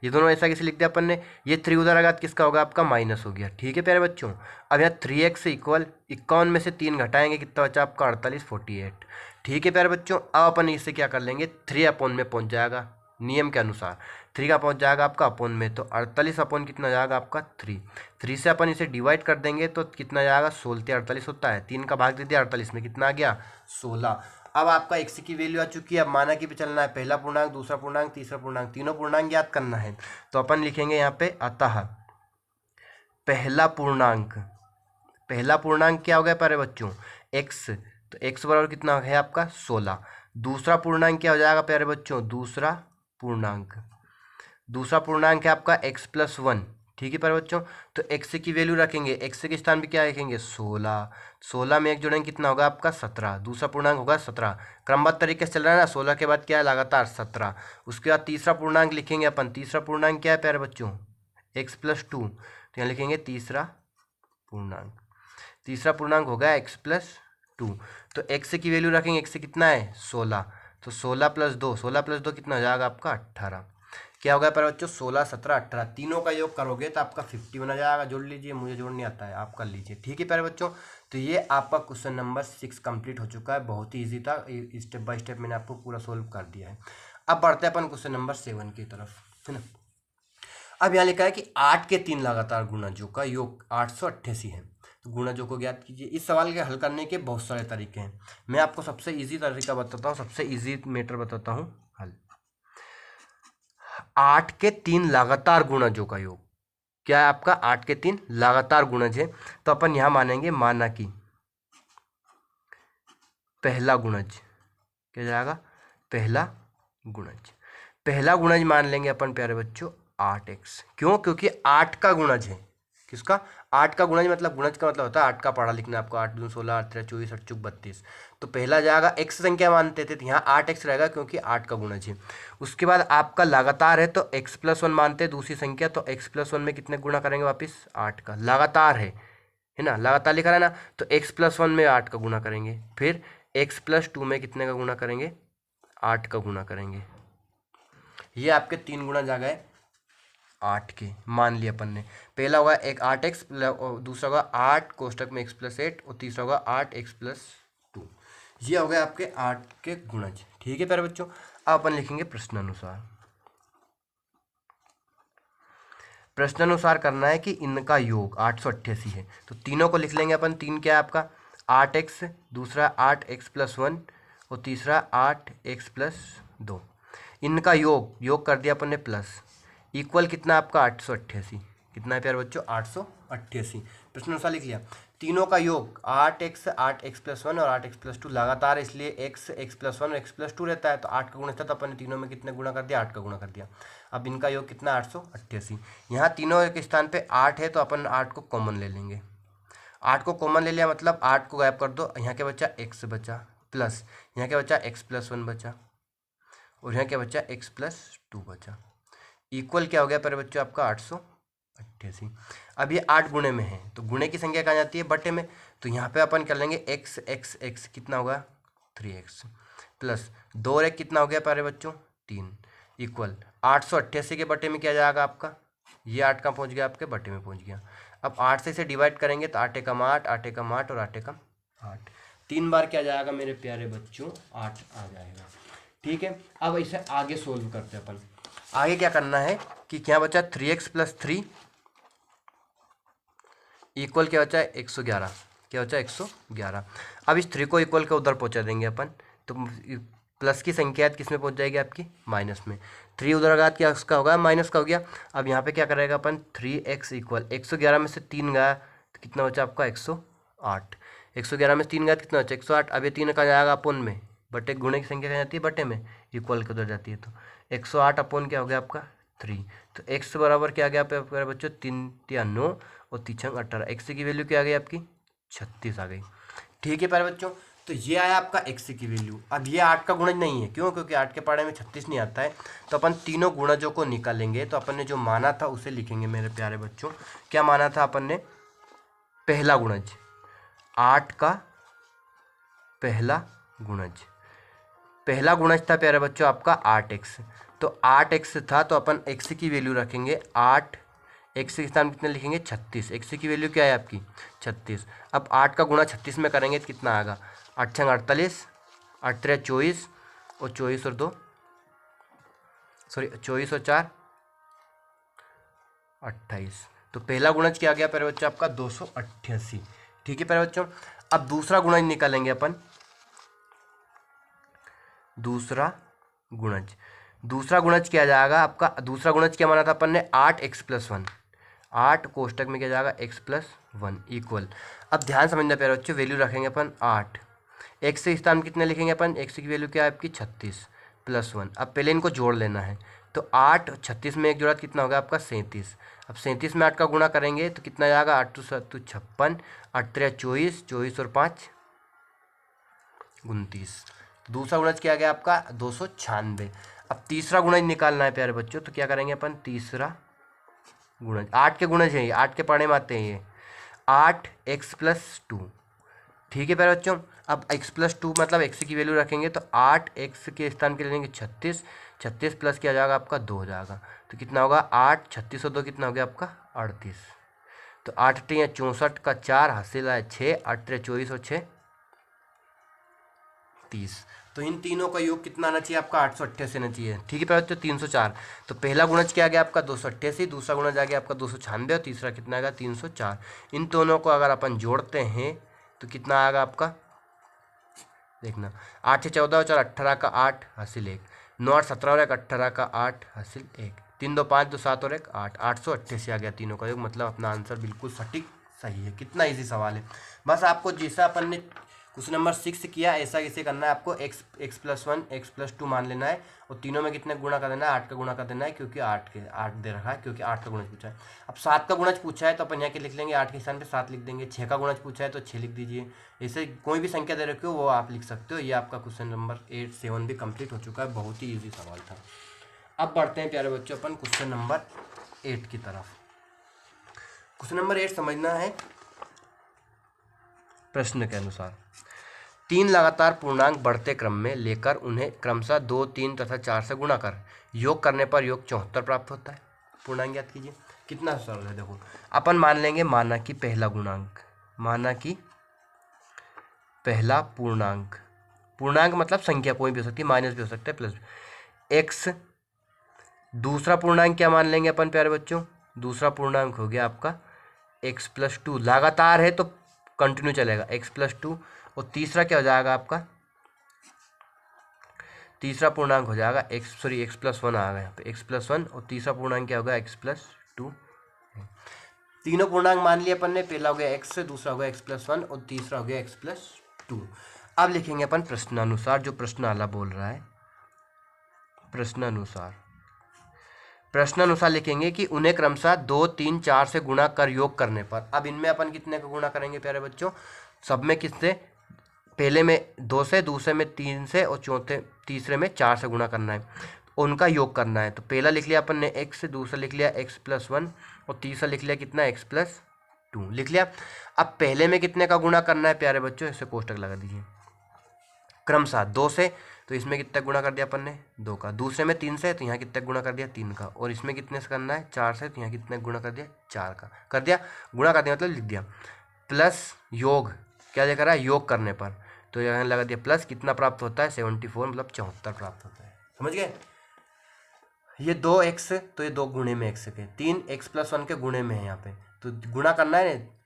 ये दोनों ऐसा कैसे लिख दिया अपन ने, ये 3 उधर आएगा, किसका होगा आपका, माइनस हो गया। ठीक है प्यारे बच्चों। अब यहाँ 3x इक्वल 51 में से 3 घटाएंगे, कितना बचा आपका, 48, 48। ठीक है प्यारे बच्चों। अब अपन इससे क्या कर लेंगे, 3 अपॉन में पहुंच जाएगा, नियम के अनुसार 3 का पहुंच जाएगा आपका अपॉन में, तो 48 अपॉन कितना जाएगा आपका 3 से अपन इसे डिवाइड कर देंगे तो कितना जाएगा, 16 48 होता है, 3 का भाग दे दिया 48 में, कितना आ गया, 16। अब आपका x की वैल्यू आ चुकी है। अब माना कि भी चलना है, पहला पूर्णांक, दूसरा पूर्णांक, तीसरा पूर्णांक, तीनों पूर्णांक याद करना है। तो अपन लिखेंगे यहाँ पे, अतः पहला पूर्णांक क्या हो गया प्यारे बच्चों, x। तो x बराबर कितना है आपका, 16। दूसरा पूर्णांक क्या हो जाएगा प्यारे बच्चों, दूसरा पूर्णांक है आपका x+1। ठीक है प्यारे बच्चों। तो x की वैल्यू रखेंगे, x के स्थान पे क्या रखेंगे, 16। 16 में 1 जोड़ेंगे, कितना होगा आपका, 17। दूसरा पूर्णांक होगा 17, क्रमबद्ध तरीके से चल रहा है ना, 16 के बाद क्या है, लगातार 17। उसके बाद तीसरा पूर्णांक लिखेंगे अपन, तीसरा पूर्णांक क्या है प्यारे बच्चों, x+2। तो यहाँ लिखेंगे तीसरा पूर्णांक होगा x+2। तो x की वैल्यू रखेंगे, x कितना है, 16। तो 16 + 2, 16 + 2 कितना हो जाएगा आपका, 18। क्या होगा पर बच्चों, 16 17 18, तीनों का योग करोगे तो आपका 50 बना जाएगा। जोड़ लीजिए, मुझे जोड़ नहीं आता है, आप कर लीजिए। ठीक है प्यारे बच्चों। तो ये आपका क्वेश्चन नंबर 6 कंप्लीट हो चुका है। बहुत ही ईजी था, स्टेप बाय स्टेप मैंने आपको पूरा सोल्व कर दिया है। अब बढ़ते हैं अपन क्वेश्चन नंबर 7 की तरफ, है ना। अब यहाँ लिखा है कि 8 के 3 लगातार गुणजों का योग 888 है। तो गुणजों को ज्ञात कीजिए। इस सवाल के हल करने के बहुत सारे तरीके हैं, मैं आपको सबसे ईजी तरीका बताता हूँ, सबसे ईजी मैटर बताता हूँ हल। 8 के 3 लगातार गुणजों का योग क्या है आपका, 8 के 3 लगातार गुणज है। तो अपन यहां मानेंगे, माना कि पहला गुणज क्या जाएगा, पहला गुणज मान लेंगे अपन प्यारे बच्चों 8x। क्यों, क्योंकि 8 का गुणज है, किसका, 8 का गुणज, मतलब गुणज का मतलब होता है 8 का पढ़ा लिखना आपको, 8 दूनी 16, 8 3 24, 8 चौक 32। तो पहला जाएगा, x संख्या मानते थे तो यहाँ 8x रहेगा क्योंकि 8 का गुणज है। उसके बाद आपका लगातार है तो x+1 मानते हैं दूसरी संख्या, तो x+1 में कितने गुणा करेंगे वापिस, 8 का। लगातार है ना, लगातार लिखा है ना, तो x+1 में 8 का गुणा करेंगे, फिर x+2 में कितने का गुणा करेंगे, 8 का गुणा करेंगे। ये आपके 3 गुणा जा गए 8 के, मान लिया अपन ने। पहला होगा एक 8x, दूसरा होगा 8 कोष्टक में x+8 और तीसरा होगा 8x+2। ये हो गए आपके 8 के गुणज। ठीक है प्यारे बच्चों। अब अपन लिखेंगे प्रश्नानुसार करना है कि इनका योग 888 है। तो तीनों को लिख लेंगे अपन। 3 क्या है आपका, 8x, दूसरा 8x+1 और तीसरा 8x+2। 2। इनका योग कर दिया अपन ने प्लस, इक्वल कितना आपका 888। कितना है प्यारे बच्चों 888। प्रश्न अनुसार लिख लिया। तीनों का योग 8x 8x+1 और 8x+2 लगातार, इसलिए x+1 और x+2 रहता है, तो 8 का गुणा था तो अपन ने तीनों में कितने गुणा कर दिया 8 का गुणा कर दिया। अब इनका योग कितना 888। यहाँ तीनों के स्थान पे 8 है तो अपन 8 को कॉमन ले लेंगे। 8 को कॉमन ले लिया मतलब 8 को गायब कर दो, यहाँ क्या बचा x बचा, प्लस यहाँ क्या बचा x+1 बचा, और यहाँ क्या बचा x+2 बचा। इक्वल क्या हो गया प्यारे बच्चों आपका 888। अब ये 8 गुणे में है तो गुणे की संख्या कहाँ जाती है बटे में, तो यहाँ पे अपन कर लेंगे x कितना होगा 3x, प्लस 2 और 1 कितना हो गया प्यारे बच्चों 3, इक्वल 888 के बटे में क्या जाएगा आपका, ये 8 कहाँ पहुँच गया आपके बटे में पहुँच गया। अब 8 से इसे डिवाइड करेंगे तो 8 एकम 8, 8 एकम 8 और 8 एकम 8, 3 बार क्या जाएगा मेरे प्यारे बच्चों 8 आ जाएगा। ठीक है, अब इसे आगे सोल्व करते हैं अपन। आगे क्या करना है कि क्या बचा 3x + 3 इक्वल क्या बचा है 111, क्या बचा 111। अब इस 3 को इक्वल के उधर पहुंचा देंगे अपन, तो प्लस की संख्या किस में पहुंच जाएगी आपकी माइनस में, 3 उधर गया क्या उसका होगा माइनस का हो गया। अब यहाँ पे क्या करेगा अपन 3x इक्वल 111 में से 3 गया तो कितना बचा आपका 108, 111 में से 3 गया तो कितना बचा 108। अब ये 3 का जाएगा अपन में, बटे गुणे की संख्या क्या जाती है बटे में, इक्वल के उधर जाती है, तो 108 अपन क्या हो गया आपका 3, तो x बराबर क्या आ गया आपके बच्चों 3 या 9 और 3 छंग 18, x की वैल्यू क्या आ गई आपकी 36 आ गई। ठीक है प्यारे बच्चों, तो ये आया आपका x की वैल्यू। अब ये 8 का गुणज नहीं है, क्यों, क्योंकि 8 के पढ़े में 36 नहीं आता है, तो अपन तीनों गुणजों को निकालेंगे। तो अपन ने जो माना था उसे लिखेंगे मेरे प्यारे बच्चों। क्या माना था अपन ने, पहला गुणज 8 का पहला गुणज, पहला गुणज था प्यारे बच्चों आपका 8x, तो 8x था तो अपन x की वैल्यू रखेंगे 8, x के स्थान कितने लिखेंगे 36, x की वैल्यू क्या है आपकी 36। अब 8 का गुणा 36 में करेंगे तो कितना आएगा 8 छंग 48, 8 3 24 और 24 और 2 24 और 4 28, तो पहला गुणज क्या आ गया प्यारे बच्चों आपका 288। ठीक है प्यारे बच्चों, अब दूसरा गुणज निकालेंगे अपन। दूसरा गुणज क्या जाएगा आपका, दूसरा गुणज क्या माना था अपन ने 8x+1, 8 कोष्टक में क्या जाएगा x+1 इक्वल। अब ध्यान समझना प्यारे बच्चों, वैल्यू रखेंगे अपन 8, x के स्थान कितने लिखेंगे अपन, x की वैल्यू क्या है आपकी 36 + 1। अब पहले इनको जोड़ लेना है, तो 8 36 में एक जोड़ा कितना होगा आपका 37। अब 37 में 8 का गुणा करेंगे तो कितना जाएगा 8 × 7 = 56, 8 3 24, 24 और 5 29। दूसरा गुणज क्या गया आपका 296। अब तीसरा गुणज निकालना है प्यारे बच्चों, तो क्या करेंगे अपन तीसरा गुणज, 8 के गुणज है ये, 8 के पढ़े में आते हैं ये, 8x+2। ठीक है प्यारे बच्चों, अब x+2 मतलब x की वैल्यू रखेंगे तो 8x के स्थान के ले लेंगे 36, 36 प्लस क्या जाएगा आपका 2 हो जाएगा, तो कितना होगा 8, 36 और 2 कितना हो गया आपका 38, तो 8 × 64 का 4 हासिल है 6, 8 × 24 और 6 30। तो इन तीनों का योग कितना आना चाहिए आपका 888 आना चाहिए। ठीक है बच्चों 304। तो पहला गुणज क्या आ गया आपका 288, दूसरा गुणज आ गया आपका 296 और तीसरा कितना आएगा 304। इन दोनों को अगर अपन जोड़ते हैं तो कितना आएगा आपका, देखना 8 से 14 और 4 18 का 8 हासिल 1, 9 8 17 और 1 18 का 8 हासिल 1, 3 2 5 2 7 और 1 8, 888 आ गया तीनों का योग। मतलब अपना आंसर बिल्कुल सटीक सही है। कितना इजी सवाल है, बस आपको जैसा अपन ने क्वेश्चन नंबर 6 किया ऐसा इसे करना है आपको, x+1 x+2 मान लेना है और तीनों में कितने गुणा कर देना है 8 का गुणा कर देना है, क्योंकि 8 दे रखा है, क्योंकि 8 का गुणज पूछा है। अब 7 का गुणज पूछा है तो अपन यहाँ के लिख लेंगे 8 के स्थान पे 7 लिख देंगे, 6 का गुणज पूछा है तो 6 लिख दीजिए। ऐसे कोई भी संख्या दे रखी हो वो आप लिख सकते हो। ये आपका क्वेश्चन नंबर 7 भी कंप्लीट हो चुका है, बहुत ही ईजी सवाल था। अब बढ़ते हैं प्यारे बच्चों अपन क्वेश्चन नंबर 8 की तरफ। क्वेश्चन नंबर 8 समझना है प्रश्न के अनुसार, 3 लगातार पूर्णांक बढ़ते क्रम में लेकर उन्हें क्रमशः 2, 3 तथा 4 से गुणा कर योग करने पर योग 74 प्राप्त होता है। पूर्णांक याद कीजिए, कितना सरल है। देखो अपन मान लेंगे माना कि पहला गुणांक, माना कि पहला पूर्णांक, पूर्णांक मतलब संख्या कोई भी हो सकती है, माइनस भी हो सकता है प्लस x। दूसरा पूर्णांक क्या मान लेंगे अपन प्यारे बच्चों, दूसरा पूर्णांक हो गया आपका x+2, लगातार है तो कंटिन्यू चलेगा x+2, और तीसरा क्या हो जाएगा आपका, तीसरा पूर्णांक हो जाएगा x+1 आ गया यहाँ पे x+1, और तीसरा पूर्णांक क्या होगा x+2। तीनों पूर्णांक मान लिए अपन ने, पहला हो गया x, दूसरा हो गया x+1 और तीसरा हो गया x+2। अब लिखेंगे अपन प्रश्नानुसार, जो प्रश्न आला बोल रहा है प्रश्नानुसार लिखेंगे कि उन्हें क्रमशः 2, 3, 4 से गुणा कर योग करने पर। अब इनमें अपन कितने का गुणा करेंगे प्यारे बच्चों, सब में किससे, पहले में 2 से, दूसरे में 3 से और तीसरे में 4 से गुणा करना है, उनका योग करना है। तो पहला लिख लिया अपन ने x, दूसरा लिख लिया x+1 और तीसरा लिख लिया कितना x+2 लिख लिया। अब पहले में कितने का गुणा करना है प्यारे बच्चों, इसे कोष्टक लगा दीजिए। क्रमशः 2 से, तो इसमें कितना गुणा कर दिया अपन ने 2 का, दूसरे में 3 से, तो यहाँ कितना गुणा कर दिया 3 का, और इसमें कितने से करना है 4 से, तो यहाँ कितना गुणा कर दिया 4 का, कर दिया गुणा कर दिया मतलब लिख दिया। प्लस योग, क्या देखा रहा है योग करने पर, तो यहाँ लगा दिया प्लस, कितना प्राप्त होता है 74 मतलब 74 प्राप्त होता है। समझ गए, ये 2x, तो ये 2 गुणे में x के, 3x+1 के गुणे में है यहाँ पे, तो गुणा करना है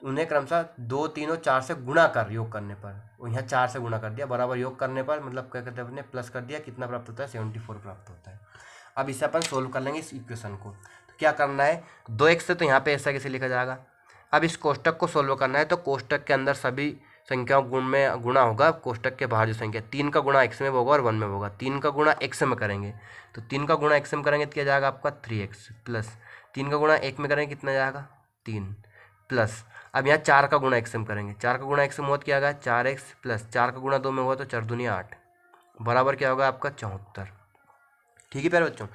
उन्हें क्रमशः 2, 3 और 4 से गुणा कर योग करने पर, और यहाँ 4 से गुणा कर दिया, बराबर योग करने पर मतलब क्या कहते हैं अपने प्लस कर दिया, कितना प्राप्त होता है 74 प्राप्त होता है। अब इसे अपन सोल्व कर लेंगे इस इक्वेशन को। तो क्या करना है 2x से, तो यहाँ पे ऐसा कैसे लिखा जाएगा। अब इस कोष्टक को सोल्व करना है, तो कोष्टक के अंदर सभी संख्याओं गुण में गुणा होगा, कोष्टक के बाहर जो संख्या 3 का गुणा x में होगा और 1 में होगा, 3 का गुणा x में करेंगे, तो 3 का गुणा x में करेंगे तो क्या जाएगा आपका 3x, प्लस 3 का गुणा 1 में करेंगे कितना जाएगा 3, प्लस अब यहाँ 4 का गुणा x में करेंगे, 4 का गुणा x में होगा क्या होगा 4x, प्लस 4 का गुणा 2 में होगा तो 4 दूनी 8, बराबर क्या होगा आपका 74। ठीक है प्यारे बच्चों,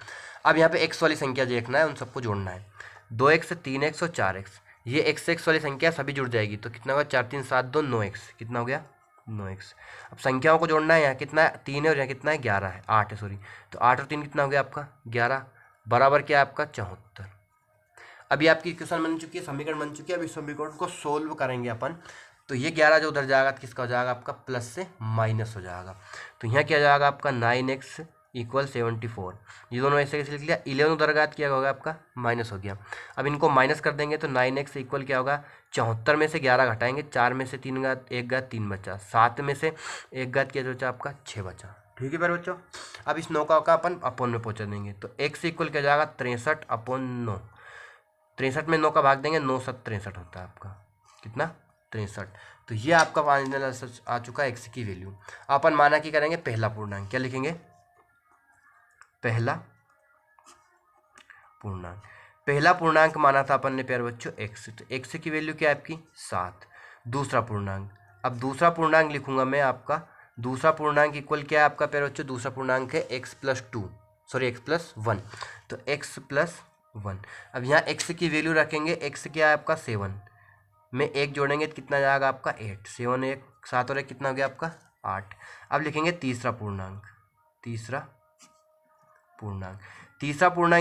अब यहाँ पे x वाली संख्या देखना है, उन सबको जोड़ना है, 2x, 3x और 4x, ये x वाली संख्या सभी जुड़ जाएगी, तो कितना होगा 4, 3, 7, 2, 9x, कितना हो गया 9x। अब संख्याओं को जोड़ना है, यहाँ कितना है 3 है और यहाँ कितना है 11 है, 8 है सॉरी, तो 8 और 3 कितना हो गया आपका 11, बराबर क्या है आपका 74। अभी आपकी इक्वेशन बन चुकी है, समीकरण बन चुकी है, अब इस समीकरण को सोल्व करेंगे अपन, तो ये 11 जो उधर जाएगा तो किसका हो जाएगा आपका प्लस से माइनस हो जाएगा, तो यहाँ क्या जाएगा आपका 9x = 74, ये दोनों ऐसे कैसे लिख लिया, 11 उधर घात क्या होगा आपका माइनस हो गया। अब इनको माइनस कर देंगे तो 9x = क्या होगा 74 में से 11 घटाएंगे, 4 में से 3 घात 1 घात 3 बचा, 7 में से 1 घात क्या बचा आपका 6 बचा। ठीक है प्यारे बच्चों, अब इस 9 का अपन अपोन में पहुँचा देंगे, तो x = क्या जाएगा 63/9, 63 में 9 का भाग देंगे, 9 7 63 होता है आपका, कितना 63। तो ये आपका फाइनल आ चुका है x की वैल्यू। अपन माना कि करेंगे पहला पूर्णांक, क्या लिखेंगे पहला पूर्णांक माना था अपन ने प्यारे बच्चों x, तो x की वैल्यू क्या है आपकी 7। दूसरा पूर्णांक, अब दूसरा पूर्णांक लिखूंगा मैं आपका, दूसरा पूर्णांक इक्वल क्या है आपका प्यारे बच्चों, दूसरा पूर्णांक है x+1, तो x+1। अब यहाँ x की वैल्यू रखेंगे, x क्या है आपका 7 में 1 जोड़ेंगे तो कितना जाएगा आपका 8, 7 1 7 और 1 कितना हो गया आपका 8। अब लिखेंगे तीसरा पूर्णांक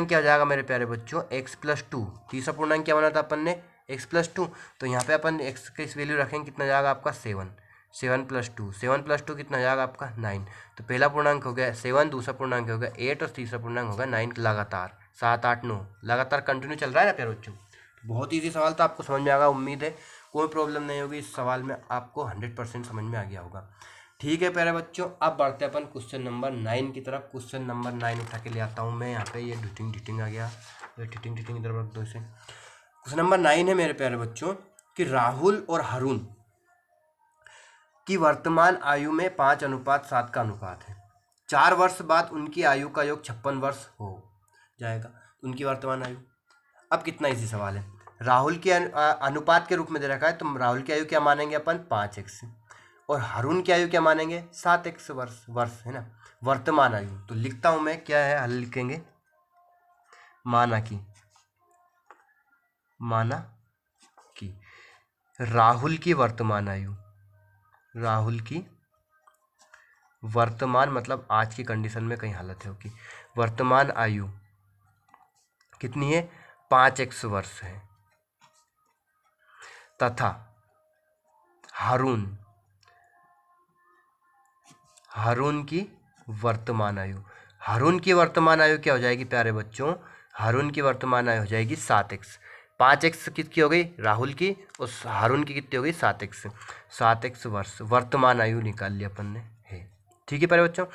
क्या हो जाएगा मेरे प्यारे बच्चों x+2। तीसरा पूर्णांक क्या बना था अपन ने x+2, तो यहाँ पे अपन x की इस वैल्यू रखेंगे, कितना जाएगा आपका 7, 7+2 कितना जाएगा आपका 9। तो पहला पूर्णांक हो गया 7, दूसरा पूर्णांक हो गया 8 और तीसरा पूर्णांक होगा 9, लगातार 7 8 9 लगातार कंटिन्यू चल रहा है ना प्यारे बच्चों। बहुत ईजी सवाल था, आपको समझ में आ गया, उम्मीद है कोई प्रॉब्लम नहीं होगी इस सवाल में, आपको 100% समझ में आ गया होगा। ठीक है प्यारे बच्चों, अब बढ़ते हैं अपन क्वेश्चन नंबर 9 की तरफ। क्वेश्चन नंबर 9 उठा के ले आता हूँ मैं, यहाँ पे ये ढिटिंग आ गया, ये ढिटिंग इधर रख दो इसे। क्वेश्चन नंबर 9 है मेरे प्यारे बच्चों कि राहुल और हरुण की वर्तमान आयु में 5:7 का अनुपात है, 4 वर्ष बाद उनकी आयु का योग 56 वर्ष हो जाएगा, उनकी वर्तमान आयु। अब कितना इजी सवाल है, राहुल के अनुपात के रूप में दे रखा है, तो राहुल की आयु क्या मानेंगे अपन 5x, और हरुण की आयु क्या मानेंगे 7x वर्ष है ना, वर्तमान आयु। तो लिखता हूं मैं, क्या है हल लिखेंगे, माना कि राहुल की वर्तमान मतलब आज की कंडीशन में कहीं हालत है कि वर्तमान आयु कितनी है 5x वर्ष है, तथा हरुण की वर्तमान आयु क्या हो जाएगी प्यारे बच्चों, हरुण की वर्तमान आयु हो जाएगी 7x। 5x किसकी हो गई राहुल की, और हरुण की कितनी हो गई 7x वर्ष, वर्तमान आयु निकाल लिया अपन ने है। ठीक है प्यारे बच्चों,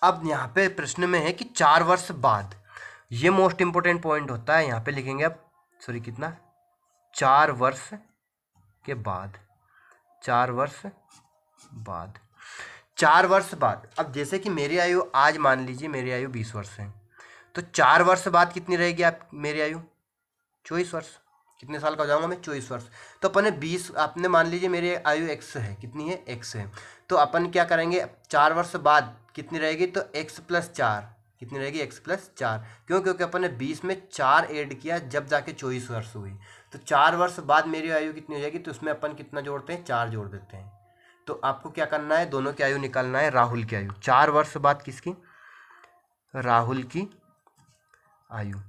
अब यहाँ पे प्रश्न में है कि 4 वर्ष बाद, ये मोस्ट इंपोर्टेंट पॉइंट होता है। यहाँ पे लिखेंगे अब, सॉरी कितना, 4 वर्ष के बाद, 4 वर्ष बाद, 4 वर्ष बाद। अब जैसे कि मेरी आयु आज मान लीजिए मेरी आयु 20 वर्ष है, तो 4 वर्ष बाद कितनी रहेगी आप मेरी आयु? 24 वर्ष। कितने साल का हो जाऊंगा मैं? 24 वर्ष। तो अपन ने 20, आपने मान लीजिए मेरी आयु x है, कितनी है? x है। तो अपन क्या करेंगे, 4 वर्ष बाद कितनी रहेगी? तो x + 4, कितनी रहेगी? x + 4। क्यों? क्योंकि अपन ने 20 में 4 ऐड किया जब जाके 24 वर्ष हुई। तो 4 वर्ष बाद मेरी आयु कितनी हो जाएगी? तो उसमें अपन कितना जोड़ते हैं? 4 जोड़ देते हैं। तो आपको क्या करना है? दोनों की आयु निकालना है, राहुल की आयु। 4 वर्ष बाद किसकी? राहुल की आयु।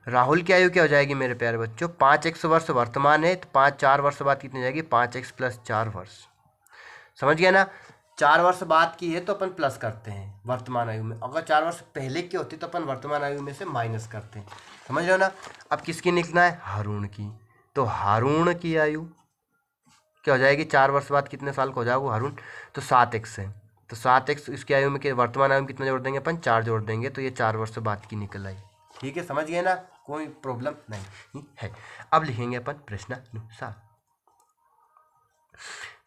राहुल की आयु क्या हो जाएगी मेरे प्यारे बच्चों? 5x वर्ष वर्तमान है, तो 4 वर्ष बाद कितनी जाएगी? 5x + 4 वर्ष। समझ गया ना? 4 वर्ष बाद की है तो अपन प्लस करते हैं वर्तमान आयु में, अगर 4 वर्ष पहले की होती तो अपन वर्तमान आयु में से माइनस करते हैं। समझ रहे हो ना? अब किसकी निकलना है? हारून की। तो हारून की आयु क्या हो जाएगी? 4 वर्ष बाद कितने साल का हो जाएगा हारून? तो 7x है। तो 7x इसकी आयु में वर्तमान आयु में कितना जोड़ देंगे अपन? 4 जोड़ देंगे, तो ये 4 वर्ष बाद की निकल आई। ठीक है, समझ गए ना? कोई प्रॉब्लम नहीं है। अब लिखेंगे अपन प्रश्नानुसार।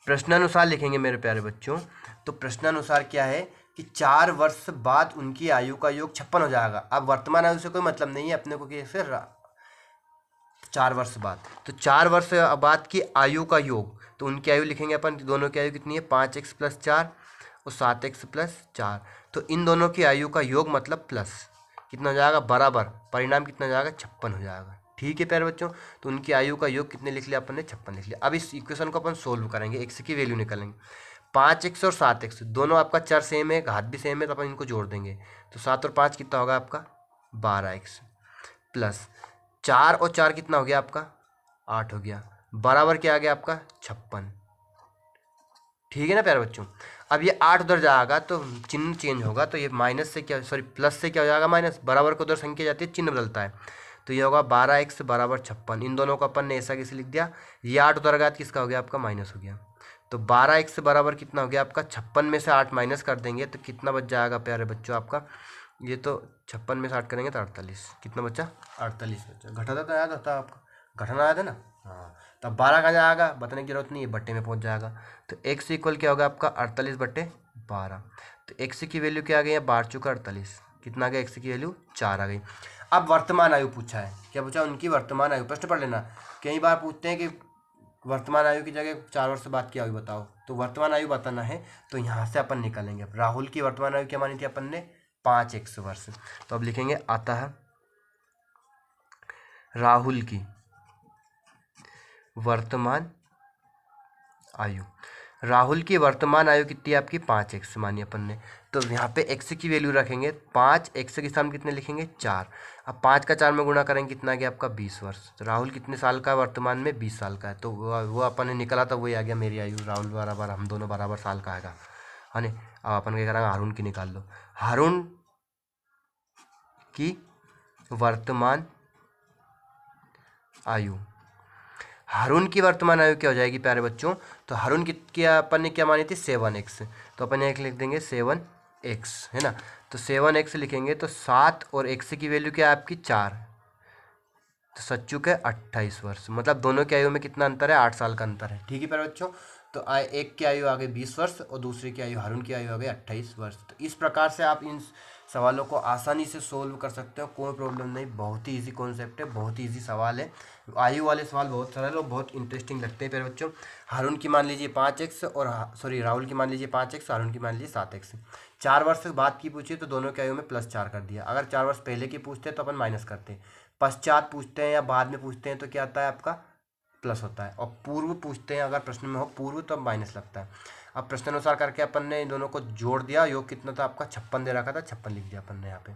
प्रश्नानुसार लिखेंगे मेरे प्यारे बच्चों। तो प्रश्नानुसार क्या है कि 4 वर्ष बाद उनकी आयु का योग 56 हो जाएगा। अब वर्तमान आयु से कोई मतलब नहीं है अपने को, कैसे 4 वर्ष बाद, तो 4 वर्ष बाद की आयु का योग, तो उनकी आयु लिखेंगे अपन। दोनों की आयु कितनी है? 5x + 4 और 7x + 4। तो इन दोनों की आयु का योग मतलब प्लस कितना हो जाएगा? बराबर। परिणाम कितना हो जाएगा? 56 हो जाएगा। ठीक है प्यारे बच्चों, तो उनकी आयु का योग कितने लिख लिया अपन ने? 56 लिख लिया। अब इस इक्वेशन को अपन सोल्व करेंगे, x की वैल्यू निकालेंगे। 5x और 7x दोनों आपका चर सेम है, घात भी सेम है, तो अपन इनको जोड़ देंगे। तो 7 और 5 कितना होगा आपका? 12x प्लस 4 और 4 कितना हो गया आपका? 8 हो गया, बराबर क्या आ गया आपका? 56। ठीक है ना प्यारे बच्चों? अब ये 8 उधर जाएगा तो चिन्ह चेंज होगा, तो ये माइनस से क्या, सॉरी प्लस से क्या हो जाएगा? माइनस। बराबर को उधर संख्या जाती है, चिन्ह बदलता है, तो ये होगा 12x = 56। इन दोनों को अपन ने ऐसा कैसे लिख दिया? ये 8 उधर गया, किसका हो गया आपका? माइनस हो गया। तो 12x बराबर कितना हो गया आपका? 56 में से 8 माइनस कर देंगे तो कितना बच जाएगा प्यारे बच्चों आपका? ये तो 56 में से 8 करेंगे तो 48। कितना बच्चा? 48 बच्चा। घटा था याद होता आपका? घटाना आया था ना? हाँ। तब 12 कहाँ जाएगा? बताने की जरूरत नहीं है, बट्टे में पहुंच जाएगा। तो x इक्वल क्या होगा आपका? 48/12। तो x की वैल्यू क्या आ गई है? 12 चुका 48। कितना आ गया? x की वैल्यू 4 आ गई। अब वर्तमान आयु पूछा है, क्या पूछा? उनकी वर्तमान आयु। प्रश्न पढ़ लेना, कई बार पूछते हैं कि वर्तमान आयु की जगह 4 वर्ष बाद की आयु बताओ, तो वर्तमान आयु बताना है, तो यहाँ से अपन निकालेंगे। राहुल की वर्तमान आयु क्या मानी थी अपन ने? 5x वर्ष। तो अब लिखेंगे अतः राहुल की वर्तमान आयु, राहुल की वर्तमान आयु कितनी है आपकी? 5x मानी अपन ने। तो यहाँ पे x की वैल्यू रखेंगे, 5x के सामने कितने लिखेंगे? 4। अब 5 का 4 में गुणा करेंगे, कितना आ गया आपका? 20 वर्ष। तो राहुल कितने साल का है वर्तमान में? 20 साल का है। तो वो अपन ने निकला था, वही आ गया मेरी आयु। राहुल बराबर हम दोनों बराबर साल का आएगा, है ना? अब अपन क्या करेंगे? हारून की निकाल लो। हारून की वर्तमान आयु, हारून की वर्तमान आयु क्या हो जाएगी प्यारे बच्चों? तो हारून की अपन ने क्या मानी थी? 7x। तो अपन एक लिख देंगे 7x, है ना? तो 7x लिखेंगे तो 7 और x की वैल्यू क्या है आपकी? 4। तो 7 चुके 28 वर्ष। मतलब दोनों की आयु में कितना अंतर है? 8 साल का अंतर है। ठीक है प्यारे बच्चों? तो एक की आयु आ गई 20 वर्ष और दूसरे की आयु, हारून की आयु आ गई 28 वर्ष। तो इस प्रकार से आप इन सवालों को आसानी से सोल्व कर सकते हो, कोई प्रॉब्लम नहीं। बहुत ही इजी कॉन्सेप्ट है, बहुत ही इजी सवाल है। आयु वाले सवाल बहुत सरल और बहुत इंटरेस्टिंग लगते हैं प्यारे बच्चों। हारून की मान लीजिए 5x और सॉरी राहुल की मान लीजिए 5x, हारून की मान लीजिए 7x। 4 वर्ष बाद की पूछिए तो दोनों की आयु में +4 कर दिया। अगर 4 वर्ष पहले की पूछते हैं तो अपन माइनस करते, पश्चात पूछते हैं या बाद में पूछते हैं तो क्या आता है आपका? प्लस होता है। और पूर्व पूछते हैं अगर प्रश्न में हो पूर्व तो माइनस लगता है। अब प्रश्नानुसार करके अपन ने इन दोनों को जोड़ दिया, योग कितना था आपका? 56 दे रखा था, 56 लिख दिया अपन ने यहाँ पे।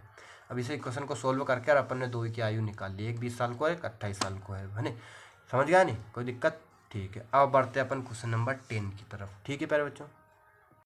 अब इसे क्वेश्चन को सोल्व करके और अपन ने दो की आयु निकाल ली, एक 20 साल को है, एक 28 साल को है ना? समझ गया नहीं? कोई दिक्कत? ठीक है, अब बढ़ते हैं अपन क्वेश्चन नंबर 10 की तरफ। ठीक है प्यारे बच्चों।